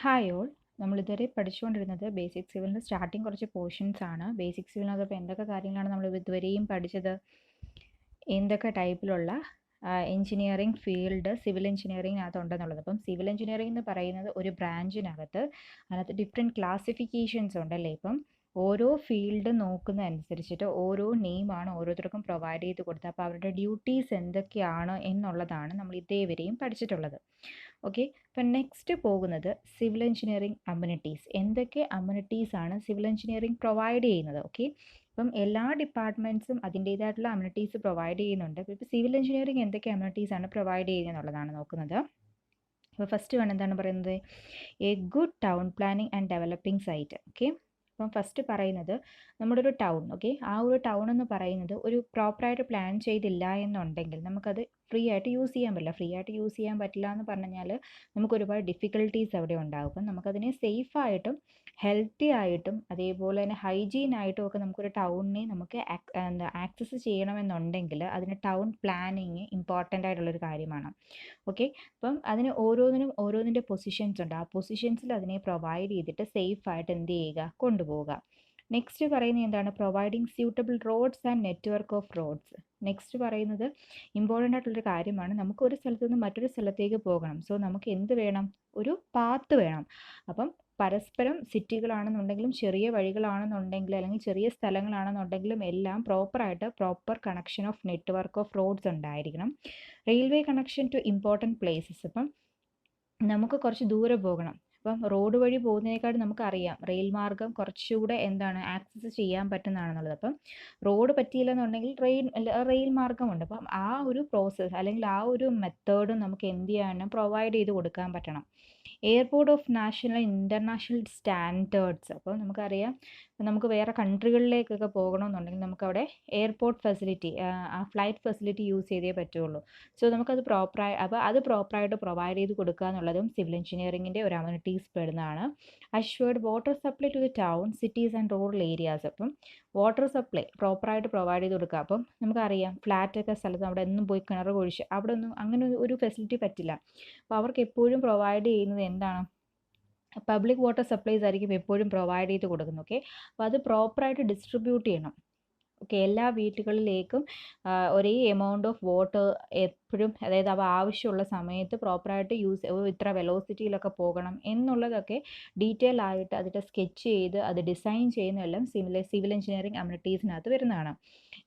Hi all. നമ്മളിതുവരെ പഠിച്ചുകൊണ്ടിരുന്നത് basic സിവിലിൻ്റെ സ്റ്റാർട്ടിങ് കുറച്ച് പോർഷൻസ് ആണ്. ബേസിക് സിവിലിനകത്ത് എന്തൊക്കെ കാര്യങ്ങളാണ് നമ്മൾ ഇതുവരെയും പഠിച്ചത്, എന്തൊക്കെ ടൈപ്പിലുള്ള എഞ്ചിനീയറിംഗ് ഫീൽഡ് സിവിൽ എഞ്ചിനീയറിംഗിനകത്ത് ഉണ്ടെന്നുള്ളത്. അപ്പം സിവിൽ എഞ്ചിനീയറിംഗ് എന്ന് പറയുന്നത് ഒരു ബ്രാഞ്ചിനകത്ത് അതിനകത്ത് ഡിഫറെൻറ്റ് ക്ലാസിഫിക്കേഷൻസ് ഉണ്ടല്ലേ. ഇപ്പം ഓരോ ഫീൽഡ് നോക്കുന്നതനുസരിച്ചിട്ട് ഓരോ നെയിമാണ് ഓരോരുത്തർക്കും പ്രൊവൈഡ് ചെയ്ത് കൊടുത്തത്. അപ്പോൾ അവരുടെ ഡ്യൂട്ടീസ് എന്തൊക്കെയാണ് എന്നുള്ളതാണ് നമ്മൾ ഇതേവരെയും പഠിച്ചിട്ടുള്ളത്. ഓക്കെ, അപ്പം നെക്സ്റ്റ് പോകുന്നത് സിവിൽ എഞ്ചിനീയറിംഗ് അമ്യൂണിറ്റീസ്. എന്തൊക്കെ അമ്യൂണിറ്റീസ് ആണ് സിവിൽ എഞ്ചിനീയറിംഗ് പ്രൊവൈഡ് ചെയ്യുന്നത്? ഓക്കെ, അപ്പം എല്ലാ ഡിപ്പാർട്ട്മെൻറ്റ്സും അതിൻ്റേതായിട്ടുള്ള അമ്യൂണിറ്റീസ് പ്രൊവൈഡ് ചെയ്യുന്നുണ്ട്. ഇപ്പോൾ സിവിൽ എഞ്ചിനീയറിംഗ് എന്തൊക്കെ അമ്യൂണിറ്റീസ് ആണ് പ്രൊവൈഡ് ചെയ്യുന്നത് എന്നുള്ളതാണ് നോക്കുന്നത്. അപ്പോൾ ഫസ്റ്റ് വൺ എന്താണ് പറയുന്നത്? A good town planning and developing site. Okay, അപ്പം ഫസ്റ്റ് പറയുന്നത് നമ്മുടെ ഒരു ടൗൺ, ഓക്കെ, ആ ഒരു ടൗൺ എന്ന് പറയുന്നത് ഒരു പ്രോപ്പറായിട്ട് പ്ലാൻ ചെയ്തില്ല എന്നുണ്ടെങ്കിൽ നമുക്കത് ഫ്രീ ആയിട്ട് യൂസ് ചെയ്യാൻ പറ്റില്ല. ഫ്രീ ആയിട്ട് യൂസ് ചെയ്യാൻ പറ്റില്ല എന്ന് പറഞ്ഞാൽ നമുക്ക് ഒരുപാട് ഡിഫിക്കൽട്ടീസ് അവിടെ ഉണ്ടാകും. അപ്പം നമുക്കതിനെ സേഫായിട്ടും ഹെൽത്തി ആയിട്ടും അതേപോലെ തന്നെ ഹൈജീനായിട്ടും ഒക്കെ നമുക്കൊരു ടൗണിനെ നമുക്ക് ആക്സസ് ചെയ്യണമെന്നുണ്ടെങ്കിൽ അതിന് ടൗൺ പ്ലാനിങ് ഇമ്പോർട്ടൻ്റ് ആയിട്ടുള്ളൊരു കാര്യമാണ്. ഓക്കെ, അപ്പം അതിന് ഓരോന്നിൻ്റെ പൊസിഷൻസ് ഉണ്ട്. ആ പൊസിഷൻസിൽ അതിനെ പ്രൊവൈഡ് ചെയ്തിട്ട് സേഫായിട്ട് എന്ത് ചെയ്യുക, കൊണ്ടുപോവുക. നെക്സ്റ്റ് പറയുന്നത് എന്താണ്? Providing suitable roads and network of roads. Next പറയുന്നത് ഇമ്പോർട്ടൻ്റ് ആയിട്ടുള്ളൊരു കാര്യമാണ്. നമുക്ക് ഒരു സ്ഥലത്തു നിന്ന് മറ്റൊരു സ്ഥലത്തേക്ക് പോകണം. സോ നമുക്ക് എന്ത് വേണം? ഒരു പാത്ത് വേണം. അപ്പം പരസ്പരം സിറ്റികളാണെന്നുണ്ടെങ്കിലും ചെറിയ വഴികളാണെന്നുണ്ടെങ്കിലും അല്ലെങ്കിൽ ചെറിയ സ്ഥലങ്ങളാണെന്നുണ്ടെങ്കിലും എല്ലാം proper connection of network of roads ഉണ്ടായിരിക്കണം. Railway connection to important places. അപ്പം നമുക്ക് കുറച്ച് ദൂരെ പോകണം. അപ്പം റോഡ് വഴി പോകുന്നതിനേക്കാളും നമുക്കറിയാം റെയിൽ മാർഗം കുറച്ചുകൂടെ എന്താണ് ആക്സസ് ചെയ്യാൻ പറ്റുന്നതാണെന്നുള്ളത്. അപ്പം റോഡ് പറ്റിയില്ലെന്നുണ്ടെങ്കിൽ റെയിൽ മാർഗമുണ്ട്. അപ്പം ആ ഒരു പ്രോസസ്സ് അല്ലെങ്കിൽ ആ ഒരു മെത്തേഡും നമുക്ക് എന്ത് ചെയ്യാനും പ്രൊവൈഡ് ചെയ്ത് കൊടുക്കാൻ പറ്റണം. Airport of national international standards. അപ്പോൾ നമുക്കറിയാം നമുക്ക് വേറെ കൺട്രികളിലേക്കൊക്കെ പോകണമെന്നുണ്ടെങ്കിൽ നമുക്കവിടെ എയർപോർട്ട് ഫെസിലിറ്റി, ആ ഫ്ലൈറ്റ് ഫെസിലിറ്റി യൂസ് ചെയ്തേ പറ്റുള്ളൂ. സോ നമുക്കത് പ്രോപ്പറായിട്ട് പ്രൊവൈഡ് ചെയ്ത് കൊടുക്കുക എന്നുള്ളതും സിവിൽ എഞ്ചിനീയറിംഗിൻ്റെ ഒരു അമ്യൂണിറ്റീസ് പെടുന്നതാണ്. Assured water supply to the town cities and rural areas. അപ്പം വാട്ടർ സപ്ലൈ പ്രോപ്പറായിട്ട് പ്രൊവൈഡ് ചെയ്ത് കൊടുക്കുക. അപ്പം നമുക്കറിയാം ഫ്ലാറ്റൊക്കെ സ്ഥലത്ത് അവിടെ ഒന്നും പോയി കിണർ കുഴിച്ച് അവിടെ ഒന്നും അങ്ങനെ ഒരു ഫെസിലിറ്റി പറ്റില്ല. അപ്പോൾ അവർക്ക് എപ്പോഴും പ്രൊവൈഡ് ചെയ്യുന്നത് എന്താണ്? പബ്ലിക് വാട്ടർ സപ്ലൈസ് ആയിരിക്കും എപ്പോഴും പ്രൊവൈഡ് ചെയ്ത് കൊടുക്കുന്നത്. ഓക്കെ, അപ്പോൾ അത് പ്രോപ്പറായിട്ട് ഡിസ്ട്രിബ്യൂട്ട് ചെയ്യണം. ഓക്കെ, എല്ലാ വീടുകളിലേക്കും ഒരേ എമൗണ്ട് ഓഫ് വാട്ടർ എപ്പോഴും, അതായത് അവ ആവശ്യമുള്ള സമയത്ത് പ്രോപ്പറായിട്ട് ഇത്ര വെലോസിറ്റിയിലൊക്കെ പോകണം എന്നുള്ളതൊക്കെ ഡീറ്റെയിൽ ആയിട്ട് അതിൻ്റെ സ്കെച്ച് ചെയ്ത് അത് ഡിസൈൻ ചെയ്യുന്നതെല്ലാം സിവിൽ എഞ്ചിനീയറിംഗ് അമ്യൂണിറ്റീസിനകത്ത് വരുന്നതാണ്.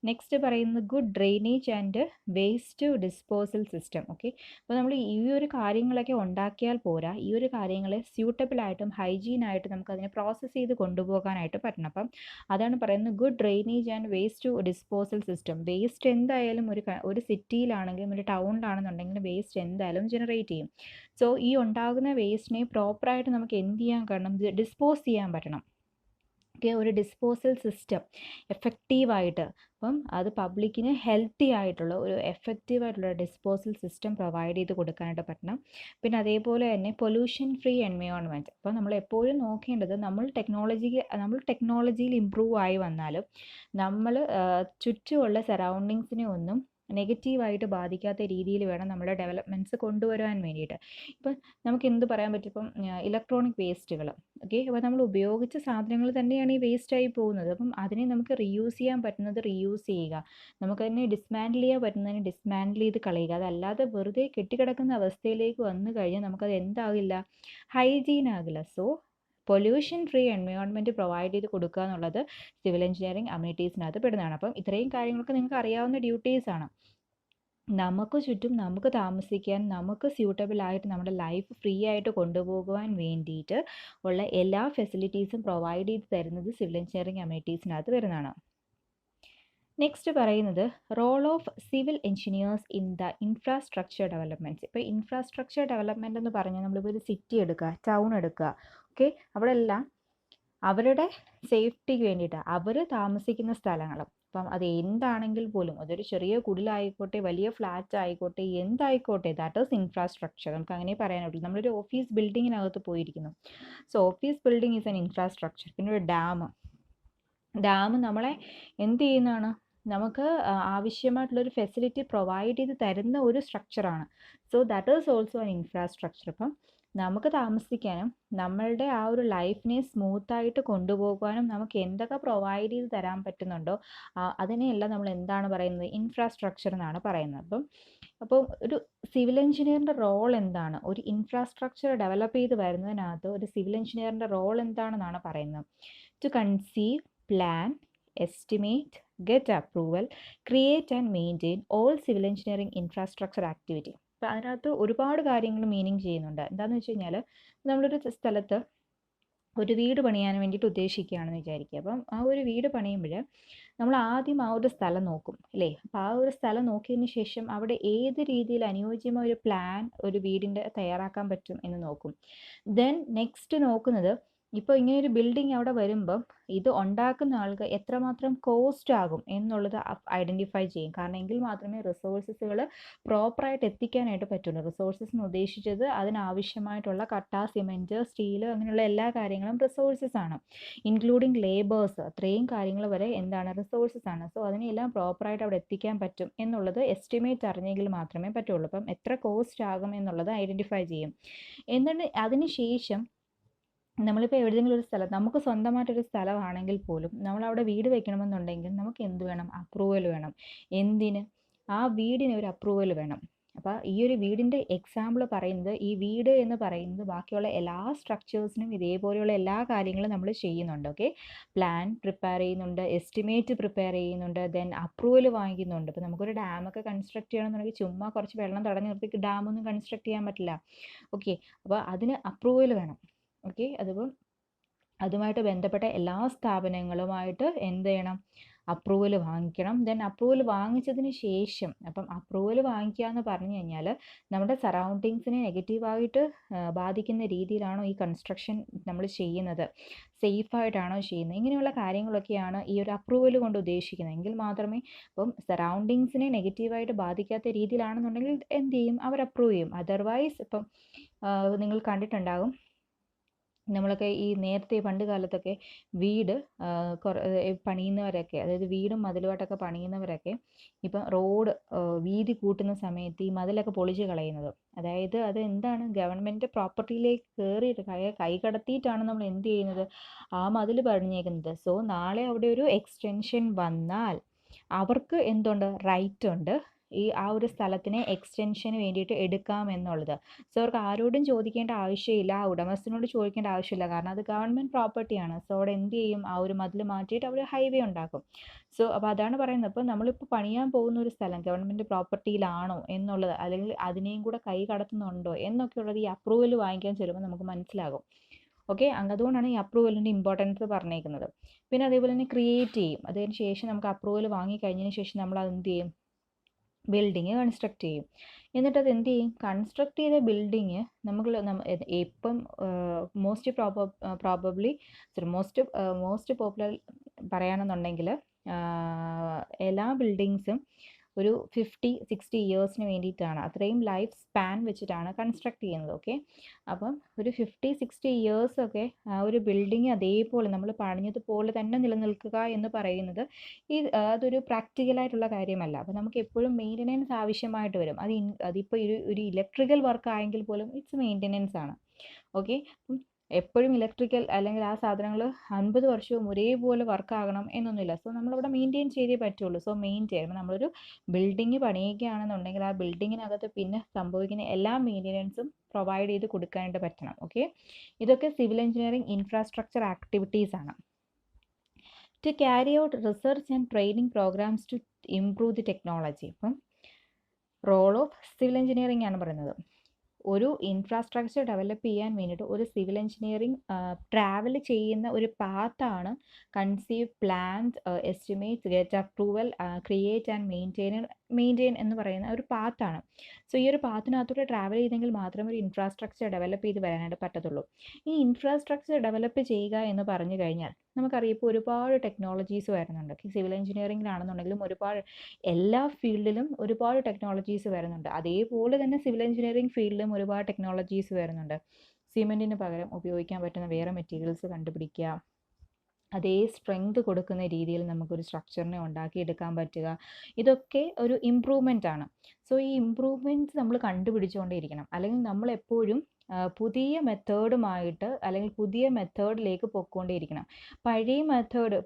നെക്സ്റ്റ് പറയുന്നത് good drainage and waste disposal system. Okay, അപ്പോൾ നമ്മൾ ഈ ഒരു കാര്യങ്ങളൊക്കെ ഉണ്ടാക്കിയാൽ പോരാ, ഈ ഒരു കാര്യങ്ങളെ സ്യൂട്ടബിളായിട്ടും ഹൈജീനായിട്ടും നമുക്കതിനെ പ്രോസസ്സ് ചെയ്ത് കൊണ്ടുപോകാനായിട്ട് പറ്റണം. അപ്പം അതാണ് പറയുന്നത് good drainage and waste disposal system. Waste എന്തായാലും ഒരു സിറ്റിയിലാണെങ്കിലും ഒരു ടൗണിലാണെന്നുണ്ടെങ്കിലും വേസ്റ്റ് എന്തായാലും ജനറേറ്റ് ചെയ്യും. സോ ഈ ഉണ്ടാകുന്ന വേസ്റ്റിനെ പ്രോപ്പറായിട്ട് നമുക്ക് എന്ത് ചെയ്യാൻ കഴിയണം? ഡിസ്പോസ് ചെയ്യാൻ പറ്റണം. ഒരു ഡിസ്പോസൽ സിസ്റ്റം എഫക്റ്റീവായിട്ട്, അപ്പം അത് പബ്ലിക്കിന് ഹെൽത്തി ആയിട്ടുള്ള ഒരു എഫക്റ്റീവായിട്ടുള്ള ഡിസ്പോസൽ സിസ്റ്റം പ്രൊവൈഡ് ചെയ്ത് കൊടുക്കാനായിട്ട് പറ്റണം. പിന്നെ അതേപോലെ തന്നെ പൊല്യൂഷൻ ഫ്രീ എൻവയോൺമെൻറ്റ്. അപ്പോൾ നമ്മൾ എപ്പോഴും നോക്കേണ്ടത് നമ്മൾ ടെക്നോളജിയിൽ ഇമ്പ്രൂവ് ആയി വന്നാലും നമ്മൾ ചുറ്റുമുള്ള സറൗണ്ടിങ്സിനെ ഒന്നും നെഗറ്റീവായിട്ട് ബാധിക്കാത്ത രീതിയിൽ വേണം നമ്മുടെ ഡെവലപ്മെൻറ്റ്സ് കൊണ്ടുവരാൻ വേണ്ടിയിട്ട്. ഇപ്പം നമുക്ക് എന്ത് പറയാൻ പറ്റും? ഇപ്പം ഇലക്ട്രോണിക് വേസ്റ്റുകൾ, ഓക്കെ, അപ്പോൾ നമ്മൾ ഉപയോഗിച്ച സാധനങ്ങൾ തന്നെയാണ് ഈ വേസ്റ്റായി പോകുന്നത്. അപ്പം അതിനെ നമുക്ക് റീയൂസ് ചെയ്യാൻ പറ്റുന്നത് റീയൂസ് ചെയ്യുക, നമുക്കതിനെ ഡിസ്മാൻഡിൽ ചെയ്യാൻ പറ്റുന്നതിന് ഡിസ്മാൻഡിൽ ചെയ്ത് കളയുക. അതല്ലാതെ വെറുതെ കെട്ടിക്കിടക്കുന്ന അവസ്ഥയിലേക്ക് വന്നു കഴിഞ്ഞാൽ നമുക്കത് എന്താകില്ല? ഹൈജീൻ ആകില്ല. So pollution free environment provide ചെയ്ത് കൊടുക്കുക എന്നുള്ളത് സിവിൽ എഞ്ചിനീയറിംഗ് അമ്യൂണിറ്റീസിനകത്ത് പെടുന്നതാണ്. അപ്പം ഇത്രയും കാര്യങ്ങളൊക്കെ നിങ്ങൾക്ക് അറിയാവുന്ന ഡ്യൂട്ടീസാണ്. നമുക്ക് ചുറ്റും നമുക്ക് താമസിക്കാൻ, നമുക്ക് സ്യൂട്ടബിൾ ആയിട്ട് നമ്മുടെ ലൈഫ് ഫ്രീ ആയിട്ട് കൊണ്ടുപോകുവാൻ വേണ്ടിയിട്ട് ഉള്ള എല്ലാ ഫെസിലിറ്റീസും പ്രൊവൈഡ് ചെയ്ത് തരുന്നത് സിവിൽ എഞ്ചിനീയറിംഗ് അമ്യൂണിറ്റീസിനകത്ത് വരുന്നതാണ്. നെക്സ്റ്റ് പറയുന്നത് role of civil engineers in the infrastructure developments. ഇപ്പോൾ ഇൻഫ്രാസ്ട്രക്ചർ ഡെവലപ്മെൻറ്റ് എന്ന് പറഞ്ഞാൽ നമ്മളിപ്പോൾ ഒരു സിറ്റി എടുക്കുക, ടൗൺ എടുക്കുക, ഓക്കെ, അവിടെ എല്ലാം അവരുടെ സേഫ്റ്റിക്ക് വേണ്ടിയിട്ട് അവർ താമസിക്കുന്ന സ്ഥലങ്ങളും, അപ്പം അത് എന്താണെങ്കിൽ പോലും അതൊരു ചെറിയ കുടിലായിക്കോട്ടെ വലിയ ഫ്ലാറ്റ് ആയിക്കോട്ടെ എന്തായിക്കോട്ടെ, ദാറ്റ് ഈസ് ഇൻഫ്രാസ്ട്രക്ചർ. നമുക്ക് അങ്ങനെ പറയാനുള്ളൂ. നമ്മളൊരു ഓഫീസ് ബിൽഡിങ്ങിനകത്ത് പോയിരിക്കുന്നു. So office building is an infrastructure. പിന്നെ ഒരു ഡാം നമ്മളെ എന്ത് ചെയ്യുന്നതാണ്? നമുക്ക് ആവശ്യമായിട്ടുള്ളൊരു ഫെസിലിറ്റി പ്രൊവൈഡ് ചെയ്ത് തരുന്ന ഒരു സ്ട്രക്ചറാണ്. So that is also an infrastructure. അപ്പം നമുക്ക് താമസിക്കാനും നമ്മളുടെ ആ ഒരു ലൈഫിനെ സ്മൂത്തായിട്ട് കൊണ്ടുപോകാനും നമുക്ക് എന്തൊക്കെ പ്രൊവൈഡ് ചെയ്ത് തരാൻ പറ്റുന്നുണ്ടോ അതിനെയെല്ലാം നമ്മൾ എന്താണ് പറയുന്നത്, ഇൻഫ്രാസ്ട്രക്ചർ എന്നാണ് പറയുന്നത്. അപ്പം ഒരു സിവിൽ എഞ്ചിനീയറിൻ്റെ റോൾ എന്താണ്, ഒരു ഇൻഫ്രാസ്ട്രക്ചർ ഡെവലപ്പ് ചെയ്ത് വരുന്നതിനകത്ത് ഒരു സിവിൽ എഞ്ചിനീയറിൻ്റെ റോൾ എന്താണെന്നാണ് പറയുന്നത്. To conceive, plan, estimate, get approval, create and maintain all civil engineering infrastructure activity. അപ്പം അതിനകത്ത് ഒരുപാട് കാര്യങ്ങൾ മീനിങ് ചെയ്യുന്നുണ്ട്. എന്താണെന്ന് വെച്ച് കഴിഞ്ഞാൽ നമ്മളൊരു സ്ഥലത്ത് ഒരു വീട് പണിയാൻ വേണ്ടിയിട്ട് ഉദ്ദേശിക്കുകയാണെന്ന് വിചാരിക്കുക. അപ്പം ആ ഒരു വീട് പണിയുമ്പോൾ നമ്മൾ ആദ്യം ആ ഒരു സ്ഥലം നോക്കും അല്ലേ. അപ്പോൾ ആ ഒരു സ്ഥലം നോക്കിയതിന് ശേഷം അവിടെ ഏത് രീതിയിൽ അനുയോജ്യമായ ഒരു പ്ലാൻ ഒരു വീടിൻ്റെ തയ്യാറാക്കാൻ പറ്റും എന്ന് നോക്കും. ദെൻ നെക്സ്റ്റ് നോക്കുന്നത്, ഇപ്പോൾ ഇങ്ങനെ ഒരു ബിൽഡിംഗ് അവിടെ വരുമ്പം ഇത് ഉണ്ടാക്കുന്ന ആൾക്ക് എത്രമാത്രം കോസ്റ്റ് ആകും എന്നുള്ളത് ഐഡൻറ്റിഫൈ ചെയ്യും. കാരണം എങ്കിൽ മാത്രമേ റിസോഴ്സസുകൾ പ്രോപ്പറായിട്ട് എത്തിക്കാനായിട്ട് പറ്റുള്ളൂ. റിസോഴ്സസ് എന്ന് ഉദ്ദേശിച്ചത് അതിനാവശ്യമായിട്ടുള്ള കട്ട, സിമെൻറ്റ്, സ്റ്റീൽ, അങ്ങനെയുള്ള എല്ലാ കാര്യങ്ങളും റിസോഴ്സസ് ആണ്. ഇൻക്ലൂഡിങ് ലേബേഴ്സ്, അത്രയും കാര്യങ്ങൾ വരെ എന്താണ്, റിസോഴ്സസ് ആണ്. സോ അതിനെല്ലാം പ്രോപ്പറായിട്ട് അവിടെ എത്തിക്കാൻ പറ്റും എന്നുള്ളത് എസ്റ്റിമേറ്റ് അറിഞ്ഞെങ്കിൽ മാത്രമേ പറ്റുള്ളൂ. അപ്പം എത്ര കോസ്റ്റ് ആകും എന്നുള്ളത് ഐഡൻറ്റിഫൈ ചെയ്യും. എന്നിട്ട് അതിന് ശേഷം നമ്മളിപ്പോൾ എവിടെയെങ്കിലും ഒരു സ്ഥലം, നമുക്ക് സ്വന്തമായിട്ടൊരു സ്ഥലമാണെങ്കിൽ പോലും നമ്മളവിടെ വീട് വെക്കണമെന്നുണ്ടെങ്കിൽ നമുക്ക് എന്ത് വേണം, അപ്രൂവൽ വേണം. എന്തിന്? ആ വീടിന് ഒരു അപ്രൂവൽ വേണം. അപ്പോൾ ഈ ഒരു വീടിൻ്റെ എക്സാമ്പിൾ പറയുന്നത്, ഈ വീട് എന്ന് പറയുന്നത് ബാക്കിയുള്ള എല്ലാ സ്ട്രക്ചേഴ്സിനും ഇതേപോലെയുള്ള എല്ലാ കാര്യങ്ങളും നമ്മൾ ചെയ്യുന്നുണ്ട്. ഓക്കെ, പ്ലാൻ പ്രിപ്പയർ ചെയ്യുന്നുണ്ട്, എസ്റ്റിമേറ്റ് പ്രിപ്പയർ ചെയ്യുന്നുണ്ട്, ദെൻ അപ്രൂവൽ വാങ്ങിക്കുന്നുണ്ട്. ഇപ്പോൾ നമുക്കൊരു ഡാമൊക്കെ കൺസ്ട്രക്ട് ചെയ്യണമെന്നുണ്ടെങ്കിൽ ചുമ്മാ കുറച്ച് വെള്ളം തടഞ്ഞു നിർത്തി ഡാമൊന്നും കൺസ്ട്രക്ട് ചെയ്യാൻ പറ്റില്ല. ഓക്കെ, അപ്പോൾ അതിന് അപ്രൂവൽ വേണം. ഓക്കെ, അതിപ്പം അതുമായിട്ട് ബന്ധപ്പെട്ട എല്ലാ സ്ഥാപനങ്ങളുമായിട്ട് എന്ത് ചെയ്യണം, അപ്രൂവൽ വാങ്ങിക്കണം. ദെൻ അപ്രൂവൽ വാങ്ങിച്ചതിന് ശേഷം, അപ്പം അപ്രൂവൽ വാങ്ങിക്കുക എന്ന് പറഞ്ഞു കഴിഞ്ഞാൽ നമ്മുടെ സറൗണ്ടിങ്സിനെ നെഗറ്റീവായിട്ട് ബാധിക്കുന്ന രീതിയിലാണോ ഈ കൺസ്ട്രക്ഷൻ നമ്മൾ ചെയ്യുന്നത്, സേഫായിട്ടാണോ ചെയ്യുന്നത്, ഇങ്ങനെയുള്ള കാര്യങ്ങളൊക്കെയാണ് ഈ ഒരു അപ്രൂവൽ കൊണ്ട് ഉദ്ദേശിക്കുന്നത്. എങ്കിൽ മാത്രമേ, ഇപ്പം സറൗണ്ടിങ്സിനെ നെഗറ്റീവായിട്ട് ബാധിക്കാത്ത രീതിയിലാണെന്നുണ്ടെങ്കിൽ എന്ത് ചെയ്യും, അവർ അപ്രൂവ് ചെയ്യും. അതർവൈസ് ഇപ്പം നിങ്ങൾ കണ്ടിട്ടുണ്ടാകും, നമ്മളൊക്കെ ഈ നേരത്തെ പണ്ട് കാലത്തൊക്കെ വീട് പണിയുന്നവരൊക്കെ, അതായത് വീടും മതിലുമായിട്ടൊക്കെ പണിയുന്നവരൊക്കെ ഇപ്പം റോഡ് വീതി കൂട്ടുന്ന സമയത്ത് ഈ മതിലൊക്കെ പൊളിച്ച് കളയുന്നത്, അതായത് അത് എന്താണ്, ഗവൺമെൻറ് പ്രോപ്പർട്ടിയിലേക്ക് കയറിയിട്ട് കൈ കടത്തിയിട്ടാണ് നമ്മൾ എന്ത് ചെയ്യുന്നത്, ആ മതിൽ പണിഞ്ഞേക്കുന്നത്. സോ നാളെ അവിടെ ഒരു എക്സ്റ്റൻഷൻ വന്നാൽ അവർക്ക് എന്തുണ്ട്, റൈറ്റ് ഉണ്ട് ഈ ആ ഒരു സ്ഥലത്തിനെ എക്സ്റ്റൻഷന് വേണ്ടിയിട്ട് എടുക്കാം എന്നുള്ളത്. സോ അവർക്ക് ആരോടും ചോദിക്കേണ്ട ആവശ്യമില്ല, ആ ഉടമസ്ഥനോട് ചോദിക്കേണ്ട ആവശ്യമില്ല. കാരണം അത് ഗവൺമെൻറ് പ്രോപ്പർട്ടിയാണ്. സോ അവിടെ എന്ത് ചെയ്യും, ആ ഒരു മതിൽ മാറ്റിയിട്ട് അവർ ഹൈവേ ഉണ്ടാക്കും. സോ അപ്പോൾ അതാണ് പറയുന്നത്. അപ്പോൾ നമ്മളിപ്പോൾ പണിയാൻ പോകുന്ന ഒരു സ്ഥലം ഗവൺമെൻറ് പ്രോപ്പർട്ടിയിലാണോ എന്നുള്ളത്, അല്ലെങ്കിൽ അതിനെയും കൂടെ കൈ കടത്തുന്നുണ്ടോ എന്നൊക്കെയുള്ളത് ഈ അപ്രൂവൽ വാങ്ങിക്കാൻ ചെല്ലുമ്പോൾ നമുക്ക് മനസ്സിലാകും. ഓക്കെ, അതുകൊണ്ടാണ് ഈ അപ്രൂവലിൻ്റെ ഇമ്പോർട്ടൻസ് പറഞ്ഞേക്കുന്നത്. പിന്നെ അതേപോലെ തന്നെ ക്രിയേറ്റ് ചെയ്യും. അതിന് ശേഷം നമുക്ക് അപ്രൂവൽ വാങ്ങി കഴിഞ്ഞതിന് ശേഷം നമ്മൾ അത് എന്ത് ചെയ്യും, ബിൽഡിങ് കൺസ്ട്രക്ട് ചെയ്യും. എന്നിട്ട് അത് എന്ത് ചെയ്യും, കൺസ്ട്രക്ട് ചെയ്ത ബിൽഡിങ് നമുക്ക് ഇപ്പം മോസ്റ്റ് പോപ്പുലർ പറയുകയാണെന്നുണ്ടെങ്കിൽ എല്ലാ ബിൽഡിങ്സും ഒരു 50-60 ഇയേഴ്സിന് വേണ്ടിയിട്ടാണ്, അത്രയും ലൈഫ് സ്പാൻ വെച്ചിട്ടാണ് കൺസ്ട്രക്ട് ചെയ്യുന്നത്. ഓക്കെ, അപ്പം ഒരു 50-60 ഇയേഴ്സൊക്കെ ആ ഒരു ബിൽഡിങ് അതേപോലെ നമ്മൾ പണിഞ്ഞതുപോലെ തന്നെ നിലനിൽക്കുക എന്ന് പറയുന്നത് അതൊരു പ്രാക്ടിക്കലായിട്ടുള്ള കാര്യമല്ല. അപ്പോൾ നമുക്ക് എപ്പോഴും മെയിൻ്റനൻസ് ആവശ്യമായിട്ട് വരും. അതിപ്പോൾ ഒരു ഇലക്ട്രിക്കൽ വർക്ക് ആയെങ്കിൽ പോലും ഇറ്റ്സ് മെയിൻ്റനൻസ് ആണ്. ഓക്കെ, എപ്പോഴും ഇലക്ട്രിക്കൽ അല്ലെങ്കിൽ ആ സാധനങ്ങൾ 50 വർഷവും ഒരേപോലെ വർക്കാകണം എന്നൊന്നുമില്ല. സോ നമ്മളവിടെ മെയിൻറ്റെയിൻ ചെയ്തേ പറ്റുള്ളൂ. സോ മെയിൻറ്റെയിൻ, നമ്മളൊരു ബിൽഡിങ് പണിയുകയാണെന്നുണ്ടെങ്കിൽ ആ ബിൽഡിങ്ങിനകത്ത് പിന്നെ സംഭവിക്കുന്ന എല്ലാ മെയിൻ്റെനൻസും പ്രൊവൈഡ് ചെയ്ത് കൊടുക്കാനായിട്ട് പറ്റണം. ഓക്കെ, ഇതൊക്കെ സിവിൽ എഞ്ചിനീയറിംഗ് ഇൻഫ്രാസ്ട്രക്ചർ ആക്ടിവിറ്റീസ് ആണ്. To carry out research and training programs to improve the technology. ഇപ്പം റോൾ ഓഫ് സിവിൽ എഞ്ചിനീയറിംഗ് ആണ് പറയുന്നത്. ഒരു ഇൻഫ്രാസ്ട്രക്ചർ ഡെവലപ്പ് ചെയ്യാൻ വേണ്ടിയിട്ട് ഒരു സിവിൽ എഞ്ചിനീയറിംഗ് ട്രാവൽ ചെയ്യുന്ന ഒരു പാത്താണ് conceive, plans, estimate, get approval, create and maintain എന്ന് പറയുന്ന ഒരു പാത്താണ്. സോ ഈ ഒരു പാത്തിനകത്തൂടെ ട്രാവൽ ചെയ്തെങ്കിൽ മാത്രമേ ഒരു ഇൻഫ്രാസ്ട്രക്ചർ ഡെവലപ്പ് ചെയ്ത് വരാനായിട്ട് പറ്റത്തുള്ളൂ. ഈ ഇൻഫ്രാസ്ട്രക്ചർ ഡെവലപ്പ് ചെയ്യുക എന്ന് പറഞ്ഞു കഴിഞ്ഞാൽ നമുക്കറിയാം, ഇപ്പോൾ ഒരുപാട് ടെക്നോളജീസ് വരുന്നുണ്ട്. സിവിൽ എഞ്ചിനീയറിംഗിലാണെന്നുണ്ടെങ്കിലും ഒരുപാട് എല്ലാ ഫീൽഡിലും ഒരുപാട് ടെക്നോളജീസ് വരുന്നുണ്ട്. അതേപോലെ തന്നെ സിവിൽ എഞ്ചിനീയറിംഗ് ഫീൽഡിലും ഒരുപാട് ടെക്നോളജീസ് വരുന്നുണ്ട്. സിമെൻറ്റിന് പകരം ഉപയോഗിക്കാൻ പറ്റുന്ന വേറെ മെറ്റീരിയൽസ് കണ്ടുപിടിക്കുക, അതേ സ്ട്രെങ്ത് കൊടുക്കുന്ന രീതിയിൽ നമുക്കൊരു സ്ട്രക്ചറിനെ ഉണ്ടാക്കിയെടുക്കാൻ പറ്റുക, ഇതൊക്കെ ഒരു ഇമ്പ്രൂവ്മെൻ്റ് ആണ്. സോ സോ ഈ ഇമ്പ്രൂവ്മെൻറ്റ്സ് നമ്മൾ കണ്ടുപിടിച്ചുകൊണ്ടേയിരിക്കണം. അല്ലെങ്കിൽ നമ്മളെപ്പോഴും പുതിയ മെത്തേഡുമായിട്ട് അല്ലെങ്കിൽ പുതിയ മെത്തേഡിലേക്ക് പൊയ്ക്കൊണ്ടേയിരിക്കണം. പഴയ മെത്തേഡ്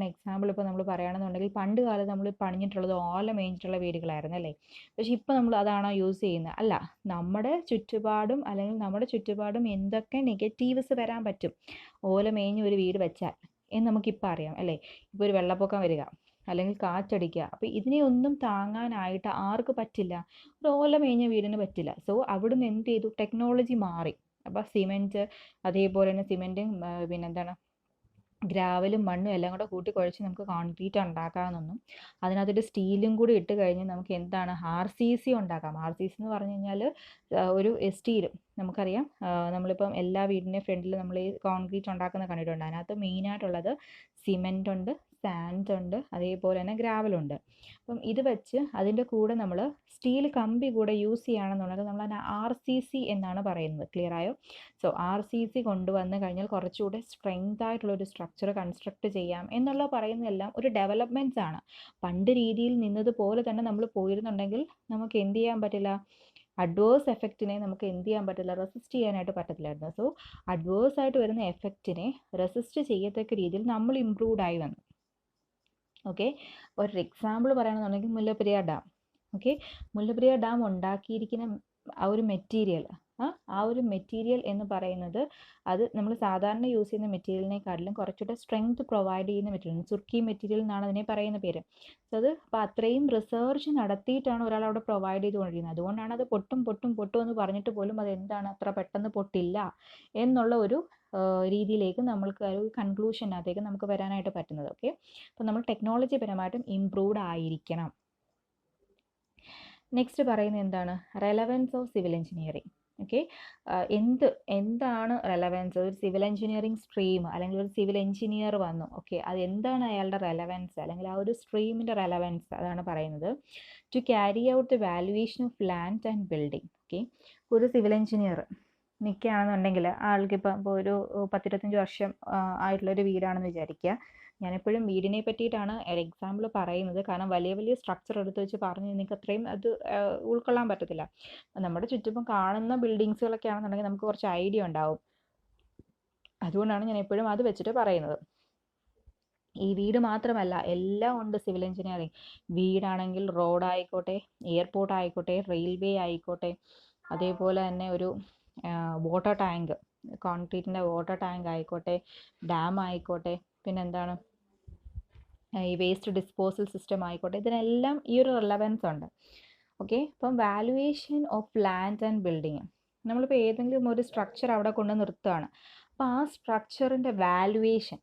എക്സാമ്പിൾ ഇപ്പോൾ നമ്മൾ പറയുകയാണെന്നുണ്ടെങ്കിൽ പണ്ട് കാലത്ത് നമ്മൾ പണിഞ്ഞിട്ടുള്ളത് ഓല മേഞ്ഞിട്ടുള്ള വീടുകളായിരുന്നു അല്ലേ. പക്ഷെ ഇപ്പോൾ നമ്മൾ അതാണോ യൂസ് ചെയ്യുന്നത്? അല്ല. നമ്മുടെ ചുറ്റുപാടും എന്തൊക്കെ നെഗറ്റീവ്സ് വരാൻ പറ്റും ഓല മേഞ്ഞ ഒരു വീട് വെച്ചാൽ എന്ന് നമുക്കിപ്പോൾ അറിയാം അല്ലേ. ഇപ്പോൾ ഒരു വെള്ളപ്പൊക്കം വരിക അല്ലെങ്കിൽ കാറ്റടിക്കുക, അപ്പോൾ ഇതിനെ ഒന്നും താങ്ങാനായിട്ട് ആർക്ക് പറ്റില്ല? ഒരു ഓല മേഞ്ഞ വീടിന് പറ്റില്ല. സോ അവിടുന്ന് എന്ത് ചെയ്തു? ടെക്നോളജി മാറി. അപ്പോൾ സിമെൻറ്റ്, അതേപോലെ തന്നെ സിമെൻറ്റും പിന്നെന്താണ് ഗ്രാവലും മണ്ണും എല്ലാം കൂടെ കൂട്ടിക്കുഴച്ച് നമുക്ക് കോൺക്രീറ്റ് ഉണ്ടാക്കാമെന്നൊന്നും, അതിനകത്തൊരു സ്റ്റീലും കൂടി ഇട്ട് കഴിഞ്ഞ് നമുക്ക് എന്താണ് RCC ഉണ്ടാക്കാം. RCC എന്ന് പറഞ്ഞു കഴിഞ്ഞാൽ ഒരു സ്റ്റീൽ നമുക്കറിയാം. നമ്മളിപ്പം എല്ലാ വീടിൻ്റെ ഫ്രണ്ടിൽ നമ്മൾ ഈ കോൺക്രീറ്റ് ഉണ്ടാക്കുന്ന കണ്ടിട്ടുണ്ട്. അതിനകത്ത് മെയിനായിട്ടുള്ളത് സിമെൻ്റ് ഉണ്ട്, സാൻഡ് ഉണ്ട്, അതേപോലെ തന്നെ ഗ്രാവലുണ്ട്. അപ്പം ഇത് വെച്ച് അതിൻ്റെ കൂടെ നമ്മൾ സ്റ്റീൽ കമ്പി കൂടെ യൂസ് ചെയ്യുകയാണെന്നുണ്ടെങ്കിൽ നമ്മൾ അതിനെ RCC എന്നാണ് പറയുന്നത്. ക്ലിയർ ആയോ? സോ RCC കൊണ്ടുവന്ന് കഴിഞ്ഞാൽ കുറച്ചുകൂടെ സ്ട്രെങ്ത് ആയിട്ടുള്ളൊരു സ്ട്രക്ചർ കൺസ്ട്രക്ട് ചെയ്യാം എന്നുള്ള പറയുന്നതെല്ലാം ഒരു ഡെവലപ്മെൻറ്റ്സ് ആണ്. പണ്ട് രീതിയിൽ നിന്നതുപോലെ തന്നെ നമ്മൾ പോയിരുന്നുണ്ടെങ്കിൽ നമുക്ക് എന്ത് ചെയ്യാൻ പറ്റില്ല? അഡ്വേഴ്സ് എഫക്റ്റിനെ നമുക്ക് എന്ത് ചെയ്യാൻ പറ്റില്ല? റെസിസ്റ്റ് ചെയ്യാനായിട്ട് പറ്റത്തില്ലായിരുന്നു. സോ അഡ്വേഴ്സ് ആയിട്ട് വരുന്ന എഫക്റ്റിനെ റെസിസ്റ്റ് ചെയ്യത്തക്ക രീതിയിൽ നമ്മൾ ഇമ്പ്രൂവ്ഡ് ആയി വന്നു. ഓക്കെ, ഒരു എക്സാമ്പിൾ പറയുകയാണെന്നുണ്ടെങ്കിൽ Mullaperiyar dam. Okay, Mullaperiyar dam ഉണ്ടാക്കിയിരിക്കുന്ന ആ ഒരു മെറ്റീരിയൽ എന്ന് പറയുന്നത് അത് നമ്മൾ സാധാരണ യൂസ് ചെയ്യുന്ന മെറ്റീരിയലിനെക്കാട്ടിലും കുറച്ചുകൂടെ സ്ട്രെങ്ത് പ്രൊവൈഡ് ചെയ്യുന്ന മെറ്റീരിയൽ, സുർക്കി മെറ്റീരിയൽ എന്നാണ് അതിനെ പറയുന്ന പേര്. സോ അത് അപ്പോൾ അത്രയും റിസർച്ച് നടത്തിയിട്ടാണ് ഒരാൾ അവിടെ പ്രൊവൈഡ് ചെയ്തുകൊണ്ടിരിക്കുന്നത്. അതുകൊണ്ടാണ് അത് പൊട്ടും എന്ന് പറഞ്ഞിട്ട് പോലും അത് എന്താണ് അത്ര പെട്ടെന്ന് പൊട്ടില്ല എന്നുള്ള ഒരു രീതിയിലേക്ക് നമ്മൾക്ക് ഒരു കൺക്ലൂഷനകത്തേക്ക് നമുക്ക് വരാനായിട്ട് പറ്റുന്നത്. ഓക്കെ, അപ്പോൾ നമ്മൾ ടെക്നോളജി പരമായിട്ടും ഇംപ്രൂവ്ഡ് ആയിരിക്കണം. നെക്സ്റ്റ് പറയുന്നത് എന്താണ്? Relevance of civil engineering. Okay, എന്താണ് റെലവൻസ്? ഒരു സിവിൽ എഞ്ചിനീയറിംഗ് സ്ട്രീം അല്ലെങ്കിൽ ഒരു സിവിൽ എഞ്ചിനീയർ വന്നു. ഓക്കെ, അത് എന്താണ് അയാളുടെ റെലവൻസ് അല്ലെങ്കിൽ ആ ഒരു സ്ട്രീമിൻ്റെ റെലവൻസ്? അതാണ് പറയുന്നത്. To carry out the valuation of land and building. Okay, ഒരു സിവിൽ എഞ്ചിനീയർ നിൽക്കുകയാണെന്നുണ്ടെങ്കിൽ ആൾക്കിപ്പോൾ ഒരു 10-25 വർഷം ആയിട്ടുള്ളൊരു വീടാണെന്ന് വിചാരിക്കുക. ഞാനെപ്പോഴും വീടിനെ പറ്റിയിട്ടാണ് എക്സാമ്പിൾ പറയുന്നത്. കാരണം വലിയ വലിയ സ്ട്രക്ചർ എടുത്ത് വെച്ച് പറഞ്ഞ് നിങ്ങൾക്ക് അത്രയും അത് ഉൾക്കൊള്ളാൻ പറ്റത്തില്ല. നമ്മുടെ ചുറ്റും കാണുന്ന ബിൽഡിങ്സുകളൊക്കെ ആണെന്നുണ്ടെങ്കിൽ നമുക്ക് കുറച്ച് ഐഡിയ ഉണ്ടാവും. അതുകൊണ്ടാണ് ഞാൻ എപ്പോഴും അത് വെച്ചിട്ട് പറയുന്നത്. ഈ വീട് മാത്രമല്ല, എല്ലാം ഉണ്ട് സിവിൽ എഞ്ചിനീയറിംഗ്. വീടാണെങ്കിൽ റോഡായിക്കോട്ടെ, എയർപോർട്ട് ആയിക്കോട്ടെ, റെയിൽവേ ആയിക്കോട്ടെ, അതേപോലെ തന്നെ ഒരു വാട്ടർ ടാങ്ക്, കോൺക്രീറ്റിൻ്റെ വാട്ടർ ടാങ്ക് ആയിക്കോട്ടെ, ഡാം ആയിക്കോട്ടെ, പിന്നെന്താണ് ഈ വേസ്റ്റ് ഡിസ്പോസൽ സിസ്റ്റം ആയിക്കോട്ടെ, ഇതിനെല്ലാം ഈ ഒരു റിലവൻസ് ഉണ്ട്. ഓക്കെ, അപ്പം valuation of land and building, നമ്മളിപ്പോൾ ഏതെങ്കിലും ഒരു സ്ട്രക്ചർ അവിടെ കൊണ്ട് നിർത്തുകയാണ്. അപ്പോൾ ആ സ്ട്രക്ചറിൻ്റെ വാല്യുവേഷൻ,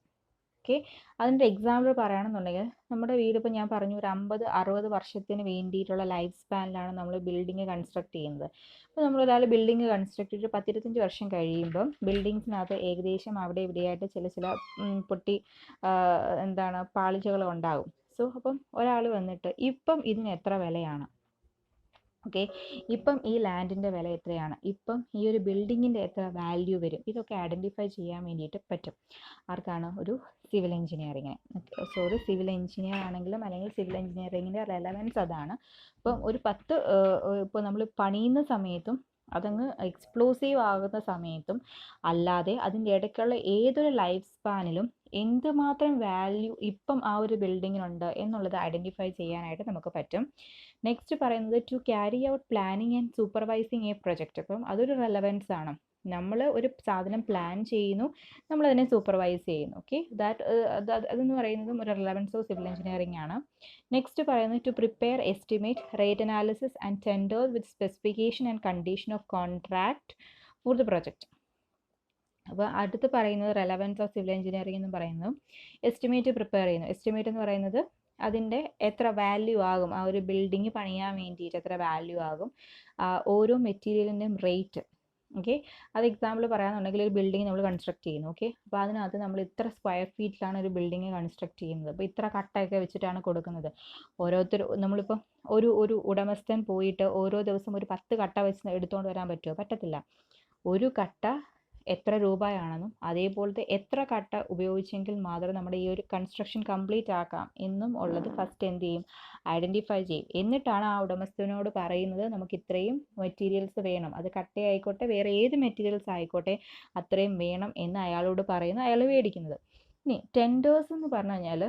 ഓക്കെ, അതിൻ്റെ എക്സാമ്പിൾ പറയുകയാണെന്നുണ്ടെങ്കിൽ നമ്മുടെ വീട് ഇപ്പോൾ ഞാൻ പറഞ്ഞു ഒരു 50-60 വർഷത്തിന് വേണ്ടിയിട്ടുള്ള ലൈഫ് സ്പാനിലാണ് നമ്മൾ ബിൽഡിങ് കൺസ്ട്രക്ട് ചെയ്യുന്നത്. അപ്പോൾ നമ്മളൊരാൾ ബിൽഡിങ് കൺസ്ട്രക്ട് ചെയ്തിട്ട് 10-25 വർഷം കഴിയുമ്പം ബിൽഡിങ്സിനകത്ത് ഏകദേശം അവിടെ ഇവിടെയായിട്ട് ചില പൊട്ടി പാളിച്ചകൾ ഉണ്ടാകും. സോ അപ്പം ഒരാൾ വന്നിട്ട് ഇപ്പം ഇതിന് എത്ര വിലയാണ്, ഓക്കെ, ഇപ്പം ഈ ലാൻഡിൻ്റെ വില എത്രയാണ്, ഇപ്പം ഈ ഒരു ബിൽഡിങ്ങിൻ്റെ എത്ര വാല്യൂ വരും, ഇതൊക്കെ ഐഡൻറ്റിഫൈ ചെയ്യാൻ വേണ്ടിയിട്ട് പറ്റും. ആർക്കാണ്? ഒരു സിവിൽ എഞ്ചിനീയറിങ്ങിന്. ഒരു സിവിൽ എഞ്ചിനീയർ ആണെങ്കിലും അല്ലെങ്കിൽ സിവിൽ എഞ്ചിനീയറിങ്ങിൻ്റെ റെലവൻസ് അതാണ്. ഇപ്പം ഒരു 10 ഇപ്പോൾ നമ്മൾ പണിയുന്ന സമയത്തും അതങ്ങ് എക്സ്പ്ലോസീവ് ആകുന്ന സമയത്തും അല്ലാതെ അതിൻ്റെ ഇടയ്ക്കുള്ള ഏതൊരു ലൈഫ് സ്പാനിലും എന്തുമാത്രം വാല്യൂ ഇപ്പം ആ ഒരു ബിൽഡിങ്ങിനുണ്ട് എന്നുള്ളത് ഐഡൻറ്റിഫൈ ചെയ്യാനായിട്ട് നമുക്ക് പറ്റും. നെക്സ്റ്റ് പറയുന്നത് to carry out planning and supervising a project. അപ്പം അതൊരു റെലവൻസ് ആണ്. നമ്മൾ ഒരു സാധനം പ്ലാൻ ചെയ്യുന്നു, നമ്മളതിനെ സൂപ്പർവൈസ് ചെയ്യുന്നു. ഓക്കെ, അതെന്ന് പറയുന്നതും ഒരു റെലവൻസ് ഓഫ് സിവിൽ എഞ്ചിനീയറിംഗ് ആണ്. നെക്സ്റ്റ് പറയുന്നത് to prepare estimate, rate analysis and tender with specification and condition of contract for the project. അപ്പോൾ അടുത്ത് പറയുന്നത് റെലവൻസ് ഓഫ് സിവിൽ എഞ്ചിനീയറിംഗ് എന്ന് പറയുന്നത് എസ്റ്റിമേറ്റ് പ്രിപ്പയർ ചെയ്യുന്നു. എസ്റ്റിമേറ്റ് എന്ന് പറയുന്നത് അതിൻ്റെ എത്ര വാല്യൂ ആകും, ആ ഒരു ബിൽഡിങ് പണിയാൻ വേണ്ടിയിട്ട് എത്ര വാല്യൂ ആകും, ഓരോ മെറ്റീരിയലിൻ്റെയും റേറ്റ്. ഓക്കെ, അത് എക്സാമ്പിൾ പറയാന്നുണ്ടെങ്കിൽ ഒരു ബിൽഡിംഗ് നമ്മൾ കൺസ്ട്രക്ട് ചെയ്യുന്നു. ഓക്കെ, അപ്പോൾ അതിനകത്ത് നമ്മൾ ഇത്ര സ്ക്വയർ ഫീറ്റിലാണ് ഒരു ബിൽഡിംഗ് കൺസ്ട്രക്ട് ചെയ്യുന്നത്. അപ്പോൾ ഇത്ര കട്ടയൊക്കെ വെച്ചിട്ടാണ് കൊടുക്കുന്നത്. നമ്മളിപ്പോൾ ഒരു ഉടമസ്ഥൻ പോയിട്ട് ഓരോ ദിവസം ഒരു 10 കട്ട വെച്ച് എടുത്തുകൊണ്ട് വരാൻ പറ്റുമോ? പറ്റത്തില്ല. ഒരു കട്ട എത്ര രൂപയാണെന്നും അതേപോലത്തെ എത്ര കട്ട ഉപയോഗിച്ചെങ്കിൽ മാത്രം നമ്മുടെ ഈ ഒരു കൺസ്ട്രക്ഷൻ കംപ്ലീറ്റ് ആക്കാം എന്നും ഉള്ളത് ഫസ്റ്റ് എന്ത് ചെയ്യും, ഐഡൻറ്റിഫൈ ചെയ്യും. എന്നിട്ടാണ് ആ ഉടമസ്ഥനോട് പറയുന്നത് നമുക്ക് ഇത്രയും മെറ്റീരിയൽസ് വേണം, അത് കട്ടയായിക്കോട്ടെ വേറെ ഏത് മെറ്റീരിയൽസ് ആയിക്കോട്ടെ അത്രയും വേണം എന്ന് അയാളോട് പറയുന്നത്, അയാൾ മേടിക്കുന്നത്. ഇനി ടെൻഡേഴ്സ് എന്ന് പറഞ്ഞു കഴിഞ്ഞാൽ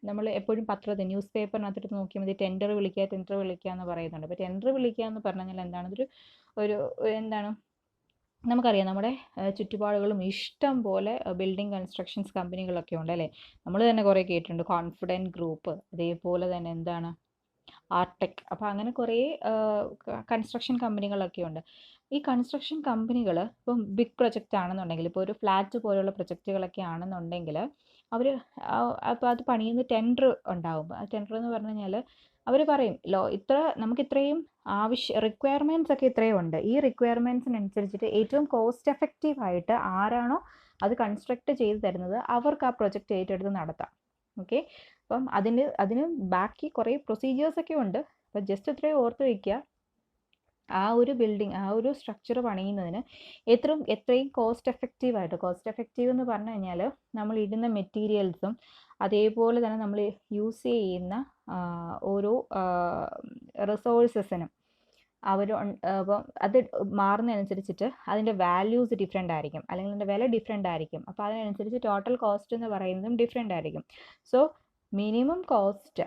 നമ്മൾ എപ്പോഴും പത്രത്തിൽ ന്യൂസ് പേപ്പറിനകത്തിട്ട് നോക്കിയാൽ മതി ടെൻഡർ വിളിക്കുക എന്ന് പറയുന്നുണ്ട്. അപ്പോൾ ടെൻഡർ വിളിക്കുക എന്ന് പറഞ്ഞു കഴിഞ്ഞാൽ എന്താണ്, ഒരു എന്താണ്, നമുക്കറിയാം നമ്മുടെ ചുറ്റുപാടുകളും ഇഷ്ടം പോലെ ബിൽഡിംഗ് കൺസ്ട്രക്ഷൻസ് കമ്പനികളൊക്കെ ഉണ്ട് അല്ലേ. നമ്മൾ തന്നെ കുറേ കേട്ടിട്ടുണ്ട്, കോൺഫിഡൻറ്റ് ഗ്രൂപ്പ്, അതേപോലെ തന്നെ എന്താണ് ആർടെക്. അപ്പോൾ അങ്ങനെ കുറേ കൺസ്ട്രക്ഷൻ കമ്പനികളൊക്കെ ഉണ്ട്. ഈ കൺസ്ട്രക്ഷൻ കമ്പനികൾ ഇപ്പം ബിഗ് പ്രൊജക്റ്റ് ആണെന്നുണ്ടെങ്കിൽ, ഇപ്പോൾ ഒരു ഫ്ലാറ്റ് പോലുള്ള പ്രൊജക്റ്റുകളൊക്കെ ആണെന്നുണ്ടെങ്കിൽ അവർ അപ്പോൾ അത് പണിയുന്ന ടെൻഡർ ഉണ്ടാവും. ആ ടെൻഡർ എന്ന് പറഞ്ഞു കഴിഞ്ഞാൽ അവർ പറയും നമുക്ക് ഇത്രയും റിക്വയർമെൻറ്റ്സ് ഒക്കെ ഇത്രയും ഉണ്ട്. ഈ റിക്വയർമെൻറ്റ്സിനനുസരിച്ചിട്ട് ഏറ്റവും കോസ്റ്റ് എഫക്റ്റീവ് ആയിട്ട് ആരാണോ അത് കൺസ്ട്രക്ട് ചെയ്ത് തരുന്നത് അവർക്ക് ആ പ്രൊജക്റ്റ് ഏറ്റെടുത്ത് നടത്താം. ഓക്കെ, അപ്പം അതിന് ബാക്കി കുറേ പ്രൊസീജിയേഴ്സൊക്കെ ഉണ്ട്. അപ്പം ജസ്റ്റ് ഇത്രയും ഓർത്ത് വയ്ക്കുക, ആ ഒരു ബിൽഡിംഗ്, ആ ഒരു സ്ട്രക്ചർ പണിയുന്നതിന് എത്രയും കോസ്റ്റ് എഫക്റ്റീവ് എന്ന് പറഞ്ഞു കഴിഞ്ഞാൽ നമ്മൾ ഇടുന്ന മെറ്റീരിയൽസും അതേപോലെ തന്നെ നമ്മൾ യൂസ് ചെയ്യുന്ന ഓരോ റിസോഴ്സസിനും അപ്പം അത് മാറുന്നതനുസരിച്ചിട്ട് അതിൻ്റെ വാല്യൂസ് ഡിഫറെൻ്റ് ആയിരിക്കും, അല്ലെങ്കിൽ അതിൻ്റെ വില ഡിഫറെൻ്റ് ആയിരിക്കും. അപ്പോൾ അതിനനുസരിച്ച് ടോട്ടൽ കോസ്റ്റ് എന്ന് പറയുന്നതും ഡിഫറെൻ്റ് ആയിരിക്കും. സോ മിനിമം കോസ്റ്റ്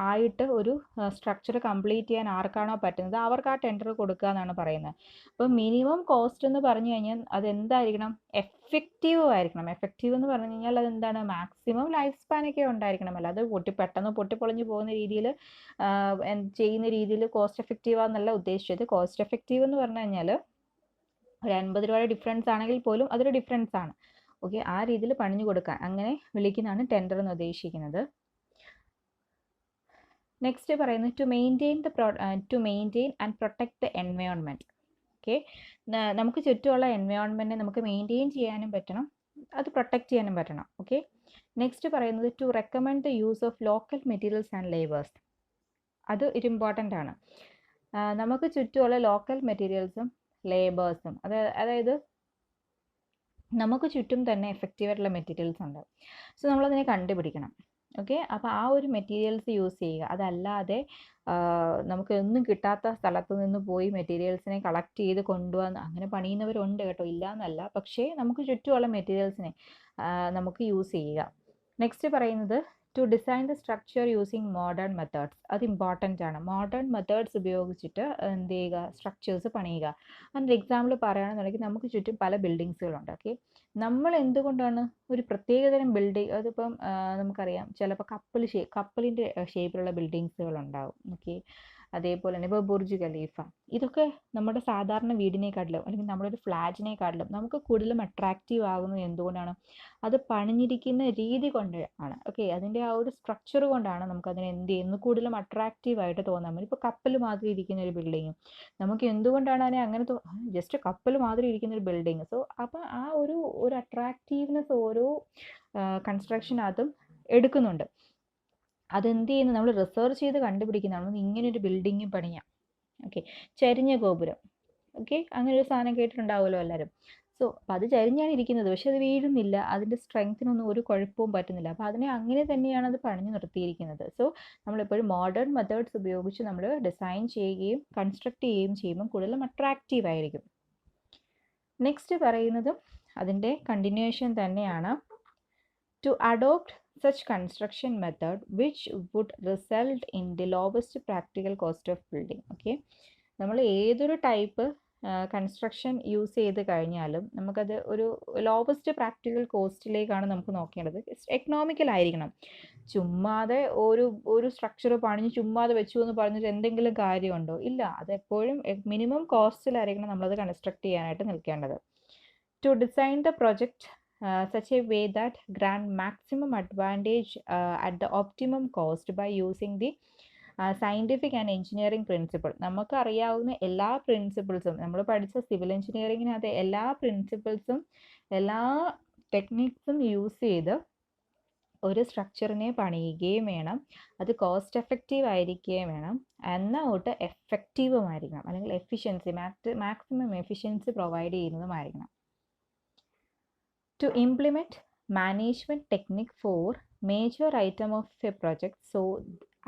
ആയിട്ട് ഒരു സ്ട്രക്ചർ കംപ്ലീറ്റ് ചെയ്യാൻ ആർക്കാണോ പറ്റുന്നത് അവർക്ക് ആ ടെൻഡർ കൊടുക്കുക എന്നാണ് പറയുന്നത്. അപ്പോൾ മിനിമം കോസ്റ്റ് എന്ന് പറഞ്ഞു കഴിഞ്ഞാൽ അതെന്തായിരിക്കണം, എഫക്റ്റീവ് ആയിരിക്കണം. എഫക്റ്റീവ് എന്ന് പറഞ്ഞു കഴിഞ്ഞാൽ അതെന്താണ്, മാക്സിമം ലൈഫ് സ്പാനൊക്കെ ഉണ്ടായിരിക്കണം. അല്ലാതെ പെട്ടെന്ന് പൊട്ടിപ്പൊളിഞ്ഞ് പോകുന്ന രീതിയിൽ ചെയ്യുന്ന രീതിയിൽ കോസ്റ്റ് എഫക്റ്റീവ് ആണെന്നല്ല ഉദ്ദേശിച്ചത്. കോസ്റ്റ് എഫക്റ്റീവ് എന്ന് പറഞ്ഞു കഴിഞ്ഞാൽ ഒരു 50 രൂപയുടെ ഡിഫറൻസ് ആണെങ്കിൽ പോലും അതൊരു ഡിഫറൻസ് ആണ്. ഓക്കെ, ആ രീതിയിൽ പണിഞ്ഞു കൊടുക്കാൻ അങ്ങനെ വിളിക്കുന്നതാണ് ടെൻഡർ എന്ന് ഉദ്ദേശിക്കുന്നത്. നെക്സ്റ്റ് പറയുന്നത് to maintain and protect the environment. Okay, നമുക്ക് ചുറ്റുമുള്ള എൻവയോൺമെൻറ്റിനെ നമുക്ക് മെയിൻറ്റെയിൻ ചെയ്യാനും പറ്റണം, അത് പ്രൊട്ടക്റ്റ് ചെയ്യാനും പറ്റണം. ഓക്കെ, നെക്സ്റ്റ് പറയുന്നത് to recommend the use of local materials and labours. അത് ഒരു ഇമ്പോർട്ടൻ്റ് ആണ്. നമുക്ക് ചുറ്റുമുള്ള ലോക്കൽ മെറ്റീരിയൽസും ലേബേഴ്സും, അതായത് നമുക്ക് ചുറ്റും തന്നെ എഫക്റ്റീവായിട്ടുള്ള മെറ്റീരിയൽസ് ഉണ്ട്. സോ നമ്മളതിനെ കണ്ടുപിടിക്കണം. ഓക്കെ, അപ്പോൾ ആ ഒരു മെറ്റീരിയൽസ് യൂസ് ചെയ്യുക. അതല്ലാതെ നമുക്ക് ഒന്നും കിട്ടാത്ത സ്ഥലത്ത് നിന്ന് പോയി മെറ്റീരിയൽസിനെ കളക്ട് ചെയ്ത് കൊണ്ടുവന്ന് അങ്ങനെ പണിയുന്നവരുണ്ട് കേട്ടോ, ഇല്ല എന്നല്ല. പക്ഷേ നമുക്ക് ചുറ്റുമുള്ള മെറ്റീരിയൽസിനെ നമുക്ക് യൂസ് ചെയ്യുക. നെക്സ്റ്റ് പറയുന്നത് to design the structure using modern methods. അത് ഇമ്പോർട്ടൻ്റ് ആണ്. മോഡേൺ മെത്തേഡ്സ് ഉപയോഗിച്ചിട്ട് എന്ത് ചെയ്യുക, സ്ട്രക്ചേഴ്സ് പണിയുക. അതിൻ്റെ എക്സാമ്പിൾ പറയുകയാണെന്നുണ്ടെങ്കിൽ നമുക്ക് ചുറ്റും പല ബിൽഡിങ്സുകളുണ്ട്. ഓക്കെ, നമ്മൾ എന്തുകൊണ്ടാണ് ഒരു പ്രത്യേകതരം ബിൽഡിംഗ്, അതിപ്പം നമുക്കറിയാം ചിലപ്പോൾ കപ്പലിൻ്റെ ഷേപ്പിലുള്ള ബിൽഡിങ്സുകൾ ഉണ്ടാവും. ഓക്കെ, അതേപോലെ തന്നെ ഇപ്പോൾ ബുർജ് ഖലീഫ, ഇതൊക്കെ നമ്മുടെ സാധാരണ വീടിനെക്കാട്ടിലും അല്ലെങ്കിൽ നമ്മുടെ ഒരു ഫ്ലാറ്റിനെക്കാട്ടിലും നമുക്ക് കൂടുതലും അട്രാക്റ്റീവ് ആകുന്നത് എന്തുകൊണ്ടാണ്, അത് പണിഞ്ഞിരിക്കുന്ന രീതി കൊണ്ടാണ്. ഓക്കെ, അതിൻ്റെ ആ ഒരു സ്ട്രക്ചർ കൊണ്ടാണ് നമുക്കതിനെ എന്ത് ചെയ്യുന്നു കൂടുതലും അട്രാക്റ്റീവായിട്ട് തോന്നാൻ പറ്റും. ഇപ്പോൾ കപ്പൽ മാതിരി ഇരിക്കുന്ന ഒരു ബിൽഡിങ്ങും നമുക്ക് എന്തുകൊണ്ടാണ് അതിനെ അങ്ങനെ ജസ്റ്റ് കപ്പൽ മാതിരി ഇരിക്കുന്ന ഒരു ബിൽഡിങ്. സോ അപ്പോൾ ആ ഒരു അട്രാക്റ്റീവ്നെസ് ഓരോ കൺസ്ട്രക്ഷനകത്തും എടുക്കുന്നുണ്ട്. അതെന്ത് ചെയ്യുന്നു, നമ്മൾ റിസർച്ച് ചെയ്ത് കണ്ടുപിടിക്കുന്നതാണ് ഇങ്ങനൊരു ബിൽഡിങ് പണിയാം. ഓക്കെ, ചരിഞ്ഞ ഗോപുരം. ഓക്കെ, അങ്ങനെ ഒരു സാധനം കേട്ടിട്ടുണ്ടാവുമല്ലോ എല്ലാവരും. സോ അപ്പോൾ അത് ചരിഞ്ഞാണ് ഇരിക്കുന്നത്, പക്ഷെ അത് വീഴുന്നില്ല, അതിൻ്റെ സ്ട്രെങ്ത്തിനൊന്നും ഒരു കുഴപ്പവും പറ്റുന്നില്ല. അപ്പോൾ അതിനെ അങ്ങനെ തന്നെയാണ് അത് പണിഞ്ഞു നിർത്തിയിരിക്കുന്നത്. സോ നമ്മളെപ്പോഴും മോഡേൺ മെത്തേഡ്സ് ഉപയോഗിച്ച് നമ്മൾ ഡിസൈൻ ചെയ്യുകയും കൺസ്ട്രക്ട് ചെയ്യുകയും ചെയ്യുമ്പോൾ കൂടുതലും അട്രാക്റ്റീവ് ആയിരിക്കും. നെക്സ്റ്റ് പറയുന്നതും അതിൻ്റെ കണ്ടിന്യൂവേഷൻ തന്നെയാണ്. To adopt such construction method which would result in the lowest practical cost of building. Okay, നമ്മൾ ഏതൊരു ടൈപ്പ് കൺസ്ട്രക്ഷൻ യൂസ് ചെയ്ത് കഴിഞ്ഞാലും നമുക്കത് ഒരു ലോവസ്റ്റ് പ്രാക്ടിക്കൽ കോസ്റ്റിലേക്കാണ് നമുക്ക് നോക്കേണ്ടത്. എക്കണോമിക്കൽ ആയിരിക്കണം. ചുമ്മാതെ ഒരു സ്ട്രക്ചർ പണിഞ്ഞ് ചുമ്മാതെ വെച്ചു എന്ന് പറഞ്ഞിട്ട് എന്തെങ്കിലും കാര്യമുണ്ടോ? ഇല്ല, അതെപ്പോഴും മിനിമം കോസ്റ്റിലായിരിക്കണം നമ്മളത് കൺസ്ട്രക്ട് ചെയ്യാനായിട്ട് നിൽക്കേണ്ടത്. To design the project such a way that grant maximum advantage at the optimum cost by using the scientific and engineering principle. നമുക്കറിയാവുന്ന എല്ലാ പ്രിൻസിപ്പിൾസും നമ്മൾ പഠിച്ച സിവിൽ എഞ്ചിനീയറിങ്ങിനകത്ത് എല്ലാ പ്രിൻസിപ്പിൾസും എല്ലാ ടെക്നിക്സും യൂസ് ചെയ്ത് ഒരു സ്ട്രക്ചറിനെ പണിയുകയും വേണം. അത് കോസ്റ്റ് എഫക്റ്റീവ് ആയിരിക്കുകയും വേണം, എന്നാൽ എഫക്റ്റീവുമായിരിക്കണം, അല്ലെങ്കിൽ എഫിഷ്യൻസി മാക്സിമം എഫിഷ്യൻസി പ്രൊവൈഡ് ചെയ്യുന്നതുമായിരിക്കണം. To implement management technique for major item of a project so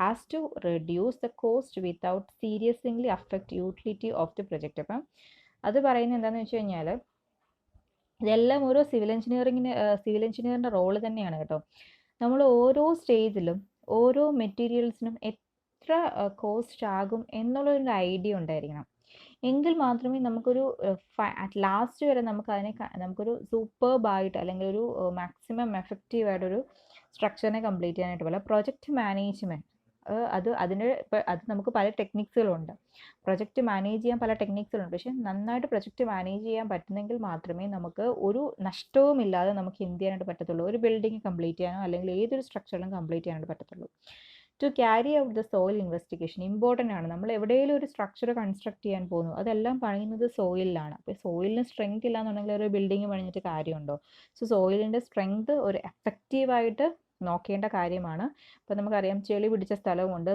as to reduce the cost without seriously affect utility of the project. അപ്പം അത് പറയുന്നത് എന്താണെന്ന് വെച്ച് കഴിഞ്ഞാൽ ഇതെല്ലാം ഓരോ സിവിൽ എഞ്ചിനീയറിൻ്റെ റോള് തന്നെയാണ് കേട്ടോ. നമ്മൾ ഓരോ സ്റ്റേജിലും ഓരോ മെറ്റീരിയൽസിനും എത്ര കോസ്റ്റ് ആകും എന്നുള്ളൊരു ഐഡിയ ഉണ്ടായിരിക്കണം. എങ്കിൽ മാത്രമേ നമുക്കൊരു അറ്റ് ലാസ്റ്റ് വരെ നമുക്കൊരു സൂപ്പർബായിട്ട് അല്ലെങ്കിൽ ഒരു മാക്സിമം എഫക്റ്റീവായിട്ടൊരു സ്ട്രക്ചറിനെ കംപ്ലീറ്റ് ചെയ്യാനായിട്ട് പറ്റില്ല. പ്രൊജക്റ്റ് മാനേജ്മെൻറ്റ് അത് നമുക്ക് പല ടെക്നിക്സുകളുണ്ട്. പ്രൊജക്റ്റ് മാനേജ് ചെയ്യാൻ പല ടെക്നിക്സുകളുണ്ട്. പക്ഷേ നന്നായിട്ട് പ്രൊജക്റ്റ് മാനേജ് ചെയ്യാൻ പറ്റുന്നെങ്കിൽ മാത്രമേ നമുക്ക് ഒരു നഷ്ടവും ഇല്ലാതെ നമുക്ക് എന്ത് ചെയ്യാനായിട്ട് പറ്റത്തുള്ളൂ, ഒരു ബിൽഡിംഗ് കംപ്ലീറ്റ് ചെയ്യാനോ അല്ലെങ്കിൽ ഏതൊരു സ്ട്രക്ചറിലും കംപ്ലീറ്റ് ചെയ്യാനായിട്ട് പറ്റത്തുള്ളൂ. To carry out the soil investigation important ആണ്. നമ്മൾ എവിടെയെങ്കിലും ഒരു സ്ട്രക്ചർ കൺസ്ട്രക്ട് ചെയ്യാൻ പോകുന്നു, അതെല്ലാം പണിയുന്നത് സോയിലാണ്. അപ്പോൾ സോയിലിന് സ്ട്രെങ്ത് ഇല്ലാന്നുണ്ടെങ്കിൽ ഒരു ബിൽഡിംഗ് പണിഞ്ഞിട്ട് കാര്യമുണ്ടോ? സോ സോയിലിൻ്റെ സ്ട്രെങ്ത് ഒരു എഫക്റ്റീവായിട്ട് നോക്കേണ്ട കാര്യമാണ്. അപ്പോൾ നമുക്കറിയാം ചെളി പിടിച്ച സ്ഥലവുമുണ്ട്,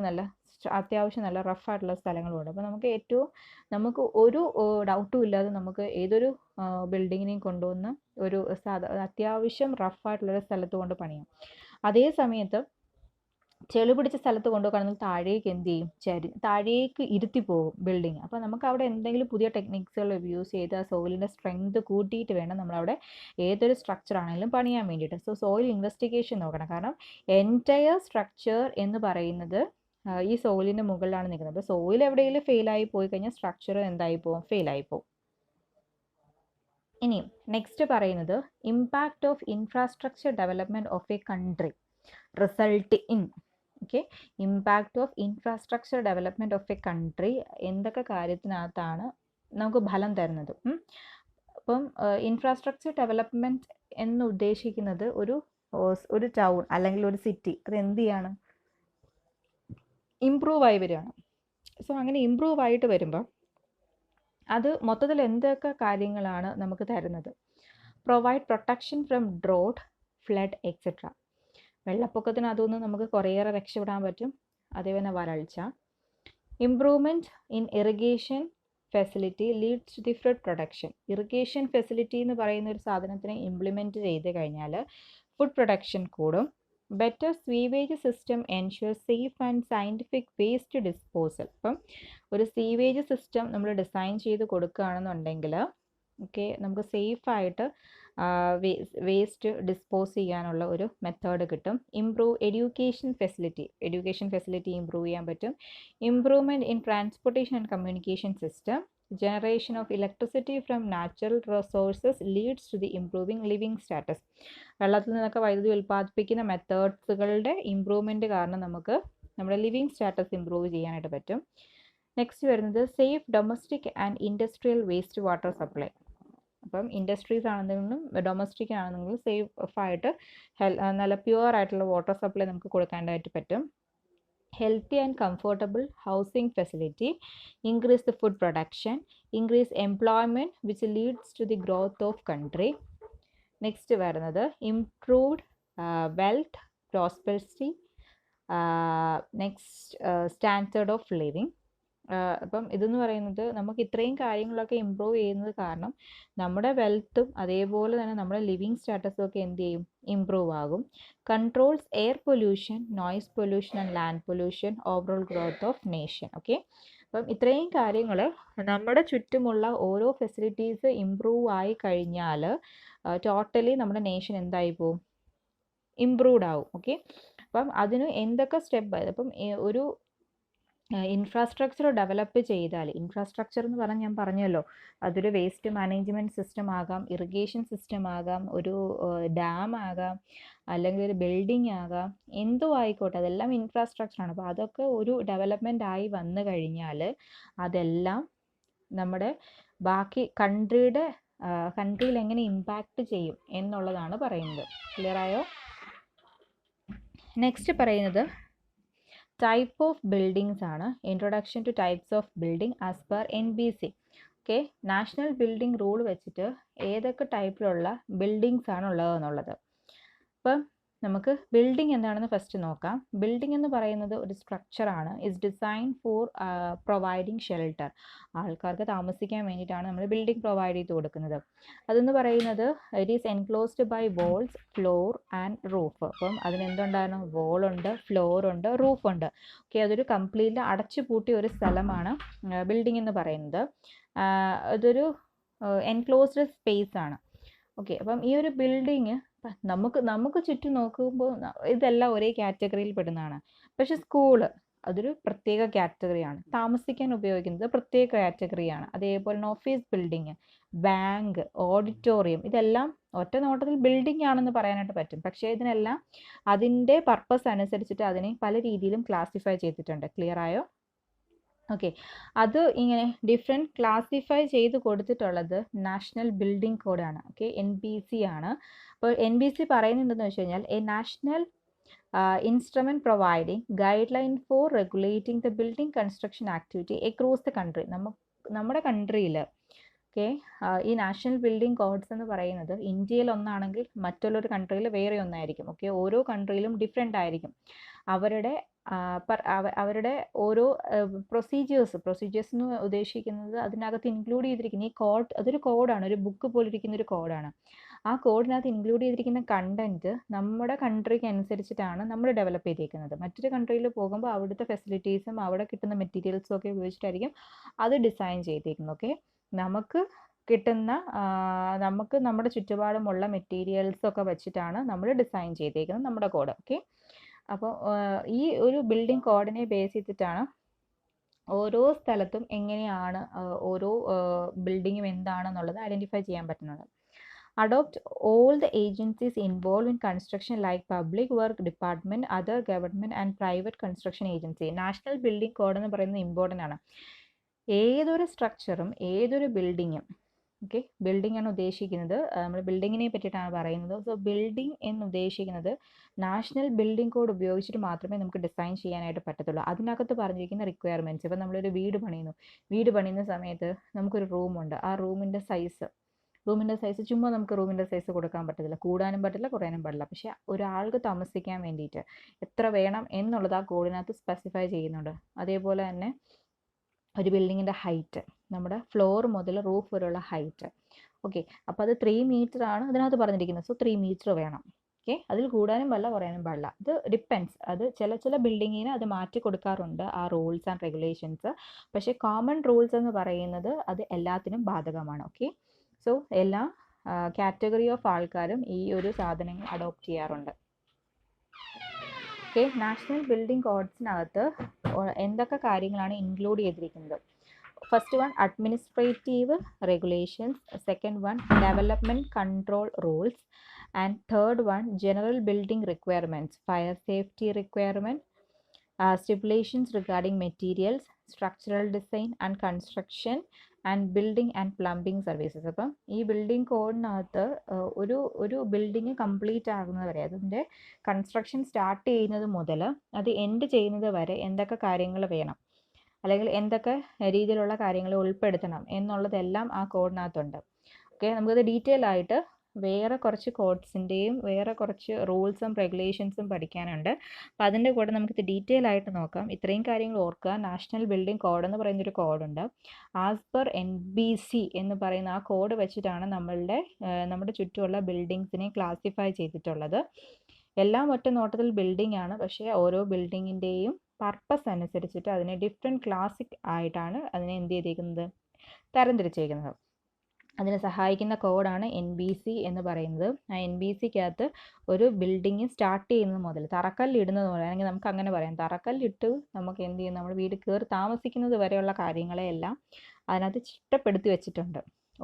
അത്യാവശ്യം നല്ല റഫായിട്ടുള്ള സ്ഥലങ്ങളുമുണ്ട്. അപ്പോൾ നമുക്ക് ഒരു ഡൗട്ടും ഇല്ലാതെ നമുക്ക് ഏതൊരു ബിൽഡിങ്ങിനെയും കൊണ്ടുവന്ന് ഒരു അത്യാവശ്യം റഫായിട്ടുള്ളൊരു സ്ഥലത്ത് കൊണ്ട് പണിയാം. അതേ സമയത്ത് ചെളി പിടിച്ച സ്ഥലത്ത് കൊണ്ടുപോയി താഴേക്ക് എന്ത് ചെയ്യും, താഴേക്ക് ഇരുത്തി പോകും ബിൽഡിങ്. അപ്പോൾ നമുക്ക് അവിടെ എന്തെങ്കിലും പുതിയ ടെക്നിക്സുകൾ യൂസ് ചെയ്ത് ആ സോയിലിൻ്റെ സ്ട്രെങ്ത് കൂട്ടിയിട്ട് വേണം നമ്മളവിടെ ഏതൊരു സ്ട്രക്ചർ ആണെങ്കിലും പണിയാൻ വേണ്ടിയിട്ട്. സോ സോയിൽ ഇൻവെസ്റ്റിഗേഷൻ നോക്കണം. കാരണം എൻറ്റയർ സ്ട്രക്ചർ എന്ന് പറയുന്നത് ഈ സോയിലിൻ്റെ മുകളിലാണ് നിൽക്കുന്നത്. അപ്പോൾ സോയിൽ എവിടെയെങ്കിലും ഫെയിലായി പോയി കഴിഞ്ഞാൽ സ്ട്രക്ചർ എന്തായി പോകും, ഫെയിലായി പോകും. ഇനിയും നെക്സ്റ്റ് പറയുന്നത് impact of infrastructure development of A country result in. Impact of infrastructure development of A country എന്തൊക്കെ കാര്യത്തിനകത്താണ് നമുക്ക് ഫലം തരുന്നത്. അപ്പം ഇൻഫ്രാസ്ട്രക്ചർ ഡെവലപ്മെൻറ്റ് എന്ന് ഉദ്ദേശിക്കുന്നത് ഒരു ടൗൺ അല്ലെങ്കിൽ ഒരു സിറ്റി അത് എന്ത് ചെയ്യാണ്, ഇമ്പ്രൂവ് ആയി വരികയാണ്. സോ അങ്ങനെ ഇമ്പ്രൂവ് ആയിട്ട് വരുമ്പോൾ അത് മൊത്തത്തിൽ എന്തൊക്കെ കാര്യങ്ങളാണ് നമുക്ക് തരുന്നത്? Provide protection from drought, flood etcetera. വെള്ളപ്പൊക്കത്തിന് അതൊന്നും നമുക്ക് കുറേയേറെ രക്ഷപ്പെടാൻ പറ്റും. അതേപോലെ വരൾച്ച. Improvement in irrigation facility leads to the food production. Irrigation facility എന്ന് പറയുന്ന ഒരു സാധനത്തിനെ ഇംപ്ലിമെൻറ്റ് ചെയ്ത് കഴിഞ്ഞാൽ ഫുഡ് പ്രൊഡക്ഷൻ കൂടും. Better sewage system ensure safe and scientific waste disposal. അപ്പം ഒരു സീവേജ് സിസ്റ്റം നമ്മൾ ഡിസൈൻ ചെയ്ത് കൊടുക്കുകയാണെന്നുണ്ടെങ്കിൽ നമുക്ക് സേഫായിട്ട് വേസ്റ്റ് ഡിസ്പോസ് ചെയ്യാനുള്ള ഒരു മെത്തേഡ് കിട്ടും. ഇംപ്രൂവ് എഡ്യൂക്കേഷൻ ഫെസിലിറ്റി ഇംപ്രൂവ് ചെയ്യാൻ പറ്റും. Improvement in transportation and communication system. Generation of electricity from natural resources leads to the improving living status. വെള്ളത്തിൽ നിന്നൊക്കെ വൈദ്യുതി ഉൽപ്പാദിപ്പിക്കുന്ന മെത്തേഡ്സുകളുടെ ഇംപ്രൂവ്മെൻറ്റ് കാരണം നമുക്ക് നമ്മുടെ ലിവിങ് സ്റ്റാറ്റസ് ഇംപ്രൂവ് ചെയ്യാനായിട്ട് പറ്റും. നെക്സ്റ്റ് വരുന്നത് safe domestic and industrial waste water supply. അപ്പം ഇൻഡസ്ട്രീസ് ആണെങ്കിലും ഡൊമസ്റ്റിക് ആണെങ്കിലും സേഫായിട്ട് നല്ല പ്യുവർ ആയിട്ടുള്ള വാട്ടർ സപ്ലൈ നമുക്ക് കൊടുക്കാനായിട്ട് പറ്റും. Healthy and comfortable housing facility, increase the food production, increase employment which leads to the growth of country. Next വരുന്നത് improved wealth, prosperity, next standard of living. അപ്പം ഇതെന്ന് പറയുന്നത് നമുക്ക് ഇത്രയും കാര്യങ്ങളൊക്കെ ഇമ്പ്രൂവ് ചെയ്യുന്നത് കാരണം നമ്മുടെ വെൽത്തും അതേപോലെ തന്നെ നമ്മുടെ ലിവിങ് സ്റ്റാറ്റസും ഒക്കെ എന്ത് ചെയ്യും, ഇമ്പ്രൂവ് ആകും. Controls air pollution, noise pollution and land pollution, overall growth of nation. അപ്പം ഇത്രയും കാര്യങ്ങൾ നമ്മുടെ ചുറ്റുമുള്ള ഓരോ ഫെസിലിറ്റീസ് ഇമ്പ്രൂവ് ആയി കഴിഞ്ഞാൽ ടോട്ടലി നമ്മുടെ നേഷൻ എന്തായി പോവും, ഇമ്പ്രൂവ്ഡ് ആവും. അപ്പം അതിന് എന്തൊക്കെ സ്റ്റെപ്പ്, അപ്പം ഒരു ഇൻഫ്രാസ്ട്രക്ചർ ഡെവലപ്പ് ചെയ്താൽ, ഇൻഫ്രാസ്ട്രക്ചർ എന്ന് പറഞ്ഞാൽ ഞാൻ പറഞ്ഞല്ലോ അതൊരു വേസ്റ്റ് മാനേജ്മെൻറ്റ് സിസ്റ്റം ആകാം, ഇറിഗേഷൻ സിസ്റ്റം ആകാം, ഒരു ഡാം ആകാം, അല്ലെങ്കിൽ ഒരു ബിൽഡിംഗ് ആകാം, എന്തോ ആയിക്കോട്ടെ, അതെല്ലാം ഇൻഫ്രാസ്ട്രക്ചറാണ്. അപ്പോൾ അതൊക്കെ ഒരു ഡെവലപ്മെൻ്റ് ആയി വന്നു കഴിഞ്ഞാൽ അതെല്ലാം നമ്മുടെ ബാക്കി കൺട്രിയിൽ എങ്ങനെ ഇമ്പാക്റ്റ് ചെയ്യും എന്നുള്ളതാണ് പറയുന്നത്. ക്ലിയർ ആയോ? നെക്സ്റ്റ് പറയുന്നത് ടൈപ്പ് ഓഫ് ബിൽഡിങ്സ് ആണ്. Introduction two types of building as per NBC. National building rule വെച്ചിട്ട് ഏതൊക്കെ ടൈപ്പിലുള്ള ബിൽഡിങ്സ് ആണ് ഉള്ളതെന്നുള്ളത്. അപ്പം നമുക്ക് ബിൽഡിംഗ് എന്താണെന്ന് ഫസ്റ്റ് നോക്കാം. ബിൽഡിംഗ് എന്ന് പറയുന്നത് ഒരു സ്ട്രക്ചറാണ്. Is design for providing shelter. ആൾക്കാർക്ക് താമസിക്കാൻ വേണ്ടിയിട്ടാണ് നമ്മൾ ബിൽഡിംഗ് പ്രൊവൈഡ് ചെയ്ത് കൊടുക്കുന്നത്. അതെന്ന് പറയുന്നത് it is enclosed by walls, floor and roof. അപ്പം അതിനെന്തുണ്ടാണ്? വോളുണ്ട്, ഫ്ലോർ ഉണ്ട്, റൂഫ് ഉണ്ട്. ഓക്കെ, അതൊരു കംപ്ലീറ്റ്ലി അടച്ചു പൂട്ടിയ ഒരു സ്ഥലമാണ് ബിൽഡിംഗ് എന്ന് പറയുന്നത്. അതൊരു എൻക്ലോസ്ഡ് സ്പേസ് ആണ്. ഓക്കെ, അപ്പം ഈ ഒരു ബിൽഡിങ് നമുക്ക് ചുറ്റും നോക്കുമ്പോൾ ഇതെല്ലാം ഒരേ കാറ്റഗറിയിൽ പെടുന്നതാണ്. പക്ഷെ സ്കൂള് അതൊരു പ്രത്യേക കാറ്റഗറിയാണ്. താമസിക്കാൻ ഉപയോഗിക്കുന്നത് പ്രത്യേക കാറ്റഗറിയാണ്. അതേപോലെ തന്നെ ഓഫീസ് ബിൽഡിങ്, ബാങ്ക്, ഓഡിറ്റോറിയം, ഇതെല്ലാം ഒറ്റ നോട്ടത്തിൽ ബിൽഡിംഗ് ആണെന്ന് പറയാനായിട്ട് പറ്റും. പക്ഷേ ഇതിനെല്ലാം അതിൻ്റെ പർപ്പസ് അനുസരിച്ചിട്ട് അതിനെ പല രീതിയിലും ക്ലാസിഫൈ ചെയ്തിട്ടുണ്ട്. ക്ലിയർ ആയോ? ഓക്കെ, അത് ഇങ്ങനെ ഡിഫറെൻറ്റ് ക്ലാസിഫൈ ചെയ്ത് കൊടുത്തിട്ടുള്ളത് നാഷണൽ ബിൽഡിംഗ് കോഡാണ്. ഓക്കെ, NBC ആണ്. അപ്പോൾ NBC പറയുന്നുണ്ടെന്ന് വെച്ച് കഴിഞ്ഞാൽ a national instrument providing guideline for regulating the building construction activity across the country. നമ്മുടെ കൺട്രിയിൽ ഓക്കെ, ഈ നാഷണൽ ബിൽഡിംഗ് കോഡ്സ് എന്ന് പറയുന്നത് ഇന്ത്യയിൽ ഒന്നാണെങ്കിൽ മറ്റുള്ളൊരു കൺട്രിയിൽ വേറെ ഒന്നായിരിക്കും. ഓക്കെ, ഓരോ കൺട്രിയിലും ഡിഫറെൻ്റ് ആയിരിക്കും. അവരുടെ ഓരോ പ്രൊസീജിയേഴ്സ് എന്ന് ഉദ്ദേശിക്കുന്നത് അതിനകത്ത് ഇൻക്ലൂഡ് ചെയ്തിരിക്കുന്ന ഈ കോഡ്, അതൊരു കോഡാണ്, ഒരു ബുക്ക് പോലെ ഇരിക്കുന്ന ഒരു കോഡാണ്. ആ കോഡിനകത്ത് ഇൻക്ലൂഡ് ചെയ്തിരിക്കുന്ന കണ്ടന്റ് നമ്മുടെ കൺട്രിക്ക് അനുസരിച്ചിട്ടാണ് നമ്മൾ ഡെവലപ്പ് ചെയ്തിരിക്കുന്നത്. മറ്റൊരു കൺട്രിയിൽ പോകുമ്പോൾ അവിടുത്തെ ഫെസിലിറ്റീസും അവിടെ കിട്ടുന്ന മെറ്റീരിയൽസും ഒക്കെ ഉപയോഗിച്ചിട്ടായിരിക്കും അത് ഡിസൈൻ ചെയ്തിരിക്കുന്നത്. ഓക്കെ, നമുക്ക് കിട്ടുന്ന നമുക്ക് നമ്മുടെ ചുറ്റുപാടുമുള്ള മെറ്റീരിയൽസൊക്കെ വെച്ചിട്ടാണ് നമ്മൾ ഡിസൈൻ ചെയ്തിരിക്കുന്നത് നമ്മുടെ കോഡ്. ഓക്കെ, അപ്പോൾ ഈ ഒരു ബിൽഡിംഗ് കോഡിനെ ബേസ് ചെയ്തിട്ടാണ് ഓരോ സ്ഥലത്തും എങ്ങനെയാണ് ഓരോ ബിൽഡിങ്ങും എന്താണെന്നുള്ളത് ഐഡൻറ്റിഫൈ ചെയ്യാൻ പറ്റുന്നത്. Adopt all the agencies involve in construction like public work department, other government and private construction agency. National building code എന്ന് പറയുന്നത് ഇമ്പോർട്ടൻ്റ് ആണ്. ഏതൊരു സ്ട്രക്ചറും ഏതൊരു ബിൽഡിങ്ങും, ഓക്കെ, ബിൽഡിംഗ് ആണ് ഉദ്ദേശിക്കുന്നത്, നമ്മൾ ബിൽഡിങ്ങിനെ പറ്റിയിട്ടാണ് പറയുന്നത്. സോ ബിൽഡിംഗ് എന്ന് ഉദ്ദേശിക്കുന്നത് നാഷണൽ ബിൽഡിംഗ് കോഡ് ഉപയോഗിച്ചിട്ട് മാത്രമേ നമുക്ക് ഡിസൈൻ ചെയ്യാനായിട്ട് പറ്റത്തുള്ളൂ. അതിനകത്ത് പറഞ്ഞിരിക്കുന്ന റിക്വയർമെൻറ്റ്സ്, ഇപ്പം നമ്മളൊരു വീട് പണിയുന്ന സമയത്ത് നമുക്കൊരു റൂമുണ്ട്. ആ റൂമിൻ്റെ സൈസ് ചുമ്മാ നമുക്ക് റൂമിൻ്റെ സൈസ് കൊടുക്കാൻ പറ്റത്തില്ല. കൂടാനും പറ്റില്ല, കുറയാനും പാടില്ല. പക്ഷേ ഒരാൾക്ക് താമസിക്കാൻ വേണ്ടിയിട്ട് എത്ര വേണം എന്നുള്ളത് ആ കോഡിനകത്ത് സ്പെസിഫൈ ചെയ്യുന്നുണ്ട്. അതേപോലെ തന്നെ ഒരു ബിൽഡിങ്ങിൻ്റെ ഹൈറ്റ്, നമ്മുടെ ഫ്ലോർ മുതൽ റൂഫ് വരെയുള്ള ഹൈറ്റ്. ഓക്കെ, അപ്പോൾ അത് 3 മീറ്റർ ആണ് അതിനകത്ത് പറഞ്ഞിരിക്കുന്നത്. സോ 3 മീറ്റർ വേണം. ഓക്കെ, അതിൽ കൂടാനും പാടില്ല, കുറയാനും പാടില്ല. ഇത് ഡിപ്പെൻസ്, അത് ചില ബിൽഡിങ്ങിന് അത് മാറ്റി കൊടുക്കാറുണ്ട് ആ റൂൾസ് ആൻഡ് റെഗുലേഷൻസ്. പക്ഷേ കോമൺ റൂൾസ് എന്ന് പറയുന്നത് അത് എല്ലാത്തിനും ബാധകമാണ്. ഓക്കെ, സോ എല്ലാ കാറ്റഗറി ഓഫ് ആൾക്കാരും ഈ ഒരു സാധനങ്ങൾ അഡോപ്റ്റ് ചെയ്യാറുണ്ട്. ഓക്കെ, നാഷണൽ ബിൽഡിംഗ് കോഡ്സിനകത്ത് എന്തൊക്കെ കാര്യങ്ങളാണ് ഇൻക്ലൂഡ് ചെയ്തിരിക്കുന്നത്? First one administrative regulations, second one development control rules, and third one general building requirements, fire safety requirement, stipulations regarding materials, structural design and construction, and building and plumbing services. അപ്പം ഈ building കോഡിനകത്ത് ഒരു building complete ആകുന്നത് വരെ, അതിൻ്റെ construction start ചെയ്യുന്നത് മുതൽ അത് end ചെയ്യുന്നത് വരെ എന്തൊക്കെ കാര്യങ്ങൾ വേണം, അല്ലെങ്കിൽ എന്തൊക്കെ രീതിയിലുള്ള കാര്യങ്ങൾ ഉൾപ്പെടുത്തണം എന്നുള്ളതെല്ലാം ആ കോഡിനകത്തുണ്ട്. ഓക്കെ, നമുക്കത് ഡീറ്റെയിൽ ആയിട്ട് വേറെ കുറച്ച് കോഡ്സിൻ്റെയും വേറെ കുറച്ച് റൂൾസും റെഗുലേഷൻസും പഠിക്കാനുണ്ട്. അപ്പോൾ അതിൻ്റെ കൂടെ നമുക്കിത് ഡീറ്റെയിൽ ആയിട്ട് നോക്കാം. ഇത്രയും കാര്യങ്ങൾ ഓർക്കുക. നാഷണൽ ബിൽഡിംഗ് കോഡ് എന്ന് പറയുന്നൊരു കോഡുണ്ട്. ആസ് പെർ NBC എന്ന് പറയുന്ന ആ കോഡ് വെച്ചിട്ടാണ് നമ്മുടെ ചുറ്റുമുള്ള ബിൽഡിങ്സിനെ ക്ലാസിഫൈ ചെയ്തിട്ടുള്ളത്. എല്ലാം ഒറ്റ നോട്ടത്തിൽ ബിൽഡിംഗ് ആണ്, പക്ഷേ ഓരോ ബിൽഡിങ്ങിൻ്റെയും പർപ്പസ് അനുസരിച്ചിട്ട് അതിനെ ഡിഫറെൻറ്റ് ക്ലാസിക് ആയിട്ടാണ് അതിനെ എന്ത് ചെയ്തിരിക്കുന്നത്, തരംതിരിച്ചിരിക്കുന്നത്. അതിനെ സഹായിക്കുന്ന കോഡാണ് NBC എന്ന് പറയുന്നത്. ആ NBCക്കകത്ത് ഒരു ബിൽഡിങ് സ്റ്റാർട്ട് ചെയ്യുന്നത് മുതൽ തറക്കല്ലിടുന്നത് മുതൽ, അല്ലെങ്കിൽ നമുക്ക് അങ്ങനെ പറയാം, തറക്കല്ലിട്ട് നമുക്ക് എന്ത് ചെയ്യും, നമ്മുടെ വീട് കയറി താമസിക്കുന്നത് വരെയുള്ള കാര്യങ്ങളെയെല്ലാം അതിനകത്ത് ചിട്ടപ്പെടുത്തി വെച്ചിട്ടുണ്ട്.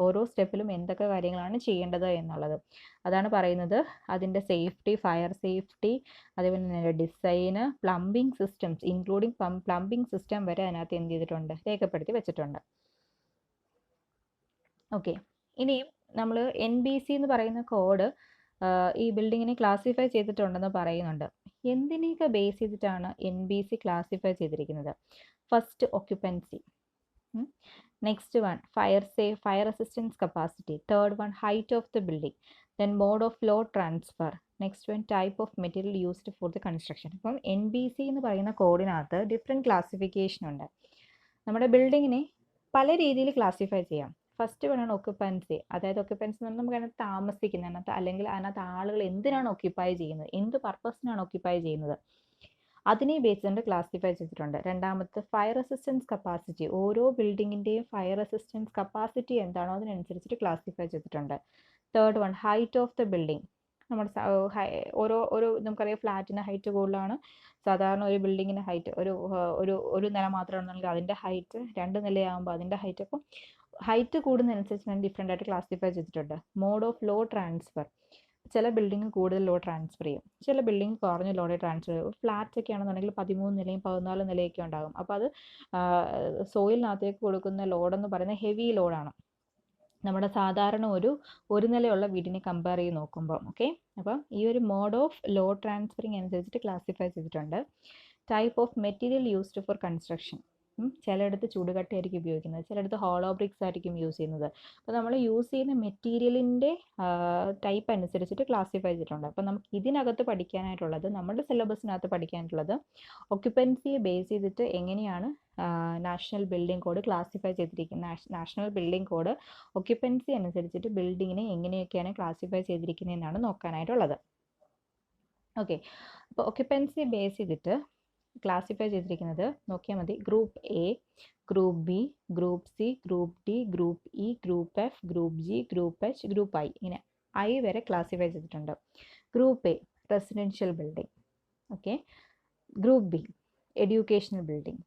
ഓരോ സ്റ്റെപ്പിലും എന്തൊക്കെ കാര്യങ്ങളാണ് ചെയ്യേണ്ടത് എന്നുള്ളത്. അതാണ് പറയുന്നത്. അതിൻ്റെ സേഫ്റ്റി, ഫയർ സേഫ്റ്റി, അതേപോലെ തന്നെ design, plumbing systems including plumbing system വരെ അതിനകത്ത് എന്ത് ചെയ്തിട്ടുണ്ട്, രേഖപ്പെടുത്തി വെച്ചിട്ടുണ്ട്. ഓക്കെ, ഇനിയും നമ്മൾ NBC എന്ന് പറയുന്ന കോഡ് ഈ ബിൽഡിങ്ങിനെ ക്ലാസിഫൈ ചെയ്തിട്ടുണ്ടെന്ന് പറയുന്നുണ്ട്. എന്തിനെയൊക്കെ ബേസ് ചെയ്തിട്ടാണ് NBC ക്ലാസിഫൈ ചെയ്തിരിക്കുന്നത്? First occupancy, next one fire assistance capacity, third one height of the building, then mode of load transfer, next one type of material used for the construction. അപ്പം NBC എന്ന് പറയുന്ന കോഡിനകത്ത് different classification ഉണ്ട്. നമ്മുടെ ബിൽഡിങ്ങിനെ പല രീതിയിൽ classify ചെയ്യാം. First one ആണ് occupancy. അതായത് ഒക്യുപ്പൻസി എന്ന് പറഞ്ഞാൽ നമുക്ക് അതിനകത്ത് താമസിക്കുന്നതിനകത്ത് അല്ലെങ്കിൽ അതിനകത്ത് ആളുകൾ എന്തിനാണ് ഒക്യുപ്പൈ ചെയ്യുന്നത്, എന്ത് പർപ്പസിനാണ് ഒക്യുപ്പൈ ചെയ്യുന്നത്, അതിനെ ബേസ് ചെയ്ത് ക്ലാസിഫൈ ചെയ്തിട്ടുണ്ട്. രണ്ടാമത്തെ ഫയർ റെസിസ്റ്റൻസ് കപ്പാസിറ്റി. ഓരോ ബിൽഡിങ്ങിൻ്റെയും ഫയർ റെസിസ്റ്റൻസ് കപ്പാസിറ്റി എന്താണോ അതിനനുസരിച്ചിട്ട് ക്ലാസിഫൈ ചെയ്തിട്ടുണ്ട്. Third one height of the building. നമ്മുടെ ഓരോ നമുക്കറിയാം ഫ്ലാറ്റിന് ഹൈറ്റ് കൂടുതലാണ്. സാധാരണ ഒരു ബിൽഡിങ്ങിൻ്റെ ഹൈറ്റ് ഒരു നില മാത്രമാണെന്നുണ്ടെങ്കിൽ അതിൻ്റെ ഹൈറ്റ് 2 നിലയാകുമ്പോൾ അതിൻ്റെ ഹൈറ്റ്. അപ്പം ഹൈറ്റ് കൂടുന്നതനുസരിച്ച് ഞാൻ ഡിഫറെൻ്റ് ആയിട്ട് ക്ലാസിഫൈ ചെയ്തിട്ടുണ്ട്. Mode of load transfer. ചില ബിൽഡിംഗ് കൂടുതൽ ലോഡ് ട്രാൻസ്ഫർ ചെയ്യും, ചില ബിൽഡിംഗ് കുറഞ്ഞ ലോഡ് ട്രാൻസ്ഫർ ചെയ്യും. ഫ്ലാറ്റ്സ് ഒക്കെ ആണെന്നുണ്ടെങ്കിൽ 13 നിലയും 14 നിലയൊക്കെ ഉണ്ടാകും. അപ്പോൾ അത് സോയിലിനകത്തേക്ക് കൊടുക്കുന്ന ലോഡെന്ന് പറയുന്നത് ഹെവി ലോഡാണ് നമ്മുടെ സാധാരണ ഒരു നിലയുള്ള വീടിനെ കമ്പയർ ചെയ്ത് നോക്കുമ്പോൾ. ഓക്കെ, അപ്പം ഈ ഒരു മോഡ് ഓഫ് ലോഡ് ട്രാൻസ്ഫറിങ് അനുസരിച്ചിട്ട് ക്ലാസിഫൈ ചെയ്തിട്ടുണ്ട്. Type of material used four construction. ചിലയിടത്ത് ചുടുകട്ടയായിരിക്കും ഉപയോഗിക്കുന്നത്, ചിലയിടത്ത് ഹോളോ ബ്രിക്സ് ആയിരിക്കും യൂസ് ചെയ്യുന്നത്. അപ്പോൾ നമ്മൾ യൂസ് ചെയ്യുന്ന മെറ്റീരിയലിൻ്റെ ടൈപ്പ് അനുസരിച്ചിട്ട് ക്ലാസിഫൈ ചെയ്തിട്ടുണ്ട്. അപ്പോൾ നമുക്ക് ഇതിനകത്ത് പഠിക്കാനായിട്ടുള്ളത്, നമ്മുടെ സിലബസിനകത്ത് പഠിക്കാനായിട്ടുള്ളത് ഒക്യുപ്പൻസിയെ ബേസ് ചെയ്തിട്ട് എങ്ങനെയാണ് നാഷണൽ ബിൽഡിംഗ് കോഡ് ക്ലാസിഫൈ ചെയ്തിരിക്കുന്നത്. നാഷണൽ ബിൽഡിംഗ് കോഡ് ഒക്യുപ്പൻസി അനുസരിച്ചിട്ട് ബിൽഡിങ്ങിനെ എങ്ങനെയൊക്കെയാണ് ക്ലാസിഫൈ ചെയ്തിരിക്കുന്നതെന്നാണ് നോക്കാനായിട്ടുള്ളത്. ഓക്കെ, അപ്പോൾ ഒക്യുപ്പൻസിയെ ബേസ് ചെയ്തിട്ട് ക്ലാസിഫൈ ചെയ്തിരിക്കുന്നത് നോക്കിയാൽ മതി. Group A, group B, group C, group D, group E, group F, group G, group H, group I, ഇങ്ങനെ ഐ വരെ ക്ലാസിഫൈ ചെയ്തിട്ടുണ്ട്. Group A residential building. Okay, group B educational building.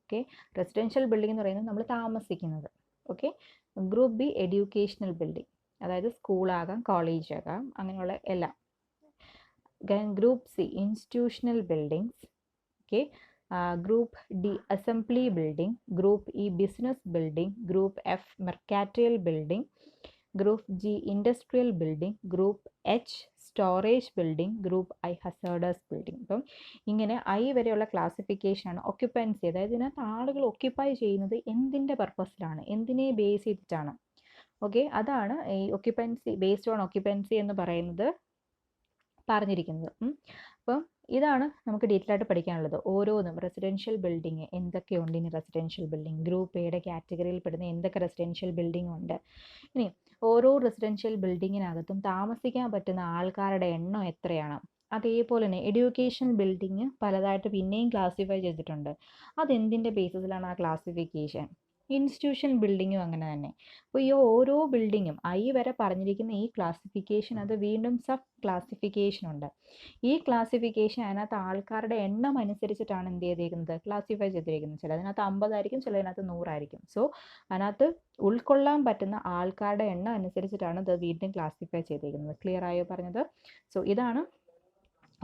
Okay, residential building എന്ന് പറയുന്നത് നമ്മൾ താമസിക്കുന്നത്. Okay, group B educational building, അതായത് സ്കൂളാകാം college ആകാം അങ്ങനെയുള്ള എല്ലാം. Group C institutional buildings. Okay, group D assembly building, group E business building, group F മെർക്കാറ്റൈൽ building, group G industrial building, group H storage building, group I hazardous building. അപ്പം ഇങ്ങനെ I വരെയുള്ള ക്ലാസിഫിക്കേഷനാണ് occupancy. അതായത് ഇതിനകത്ത് ആളുകൾ occupy ചെയ്യുന്നത് എന്തിൻ്റെ പർപ്പസിലാണ്, എന്തിനെ base ചെയ്തിട്ടാണ്. ഓക്കെ, അതാണ് ഈ ഒക്യുപ്പൻസി, ബേസ്ഡ് ഓൺ ഒക്യുപ്പൻസി എന്ന് പറയുന്നത് പറഞ്ഞിരിക്കുന്നത്. അപ്പം ഇതാണ് നമുക്ക് ഡീറ്റെയിൽ ആയിട്ട് പഠിക്കാനുള്ളത്. ഓരോന്നും റെസിഡൻഷ്യൽ ബിൽഡിങ് എന്തൊക്കെയുണ്ട്, ഇനി റെസിഡൻഷ്യൽ ബിൽഡിംഗ് ഗ്രൂപ്പ് എയുടെ കാറ്റഗറിയിൽ പെടുന്ന എന്തൊക്കെ റെസിഡൻഷ്യൽ ബിൽഡിംഗ് ഉണ്ട്. ഇനി ഓരോ റെസിഡൻഷ്യൽ ബിൽഡിങ്ങിനകത്തും താമസിക്കാൻ പറ്റുന്ന ആൾക്കാരുടെ എണ്ണം എത്രയാണ്. അതേപോലെ തന്നെ എഡ്യൂക്കേഷൻ ബിൽഡിങ് പലതായിട്ട് പിന്നെയും ക്ലാസിഫൈ ചെയ്തിട്ടുണ്ട്. അതെന്തിൻ്റെ ബേസിസിലാണ് ആ ക്ലാസിഫിക്കേഷൻ. ഇൻസ്റ്റിറ്റ്യൂഷൻ ബിൽഡിങ്ങും അങ്ങനെ തന്നെ. അപ്പോൾ ഈ ഓരോ ബിൽഡിങ്ങും ഐ വരെ പറഞ്ഞിരിക്കുന്ന ഈ ക്ലാസിഫിക്കേഷൻ, അത് വീണ്ടും സബ് ക്ലാസിഫിക്കേഷൻ ഉണ്ട്. ഈ ക്ലാസിഫിക്കേഷൻ അതിനകത്ത് ആൾക്കാരുടെ എണ്ണം അനുസരിച്ചിട്ടാണ് എന്ത് ചെയ്തിരിക്കുന്നത്, ക്ലാസിഫൈ ചെയ്തിരിക്കുന്നത്. ചിലതിനകത്ത് 50 ആയിരിക്കും, ചിലതിനകത്ത് 100 ആയിരിക്കും. സോ അതിനകത്ത് ഉൾക്കൊള്ളാൻ പറ്റുന്ന ആൾക്കാരുടെ എണ്ണം അനുസരിച്ചിട്ടാണ് ഇത് വീണ്ടും ക്ലാസിഫൈ ചെയ്തിരിക്കുന്നത്. ക്ലിയർ ആയോ പറഞ്ഞത്? സോ ഇതാണ്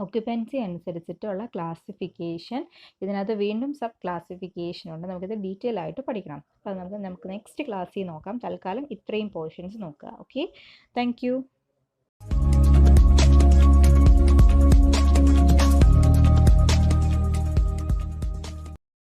ഒക്യുപ്പൻസി അനുസരിച്ചിട്ടുള്ള ക്ലാസിഫിക്കേഷൻ. ഇതിനകത്ത് വീണ്ടും സബ് ക്ലാസിഫിക്കേഷൻ ഉണ്ട്. നമുക്കിത് ഡീറ്റെയിൽ ആയിട്ട് പഠിക്കണം. അപ്പോൾ നമുക്ക് നെക്സ്റ്റ് ക്ലാസ്സിൽ നോക്കാം. തൽക്കാലം ഇത്രയും പോർഷൻസ് നോക്കുക. Okay, thank you.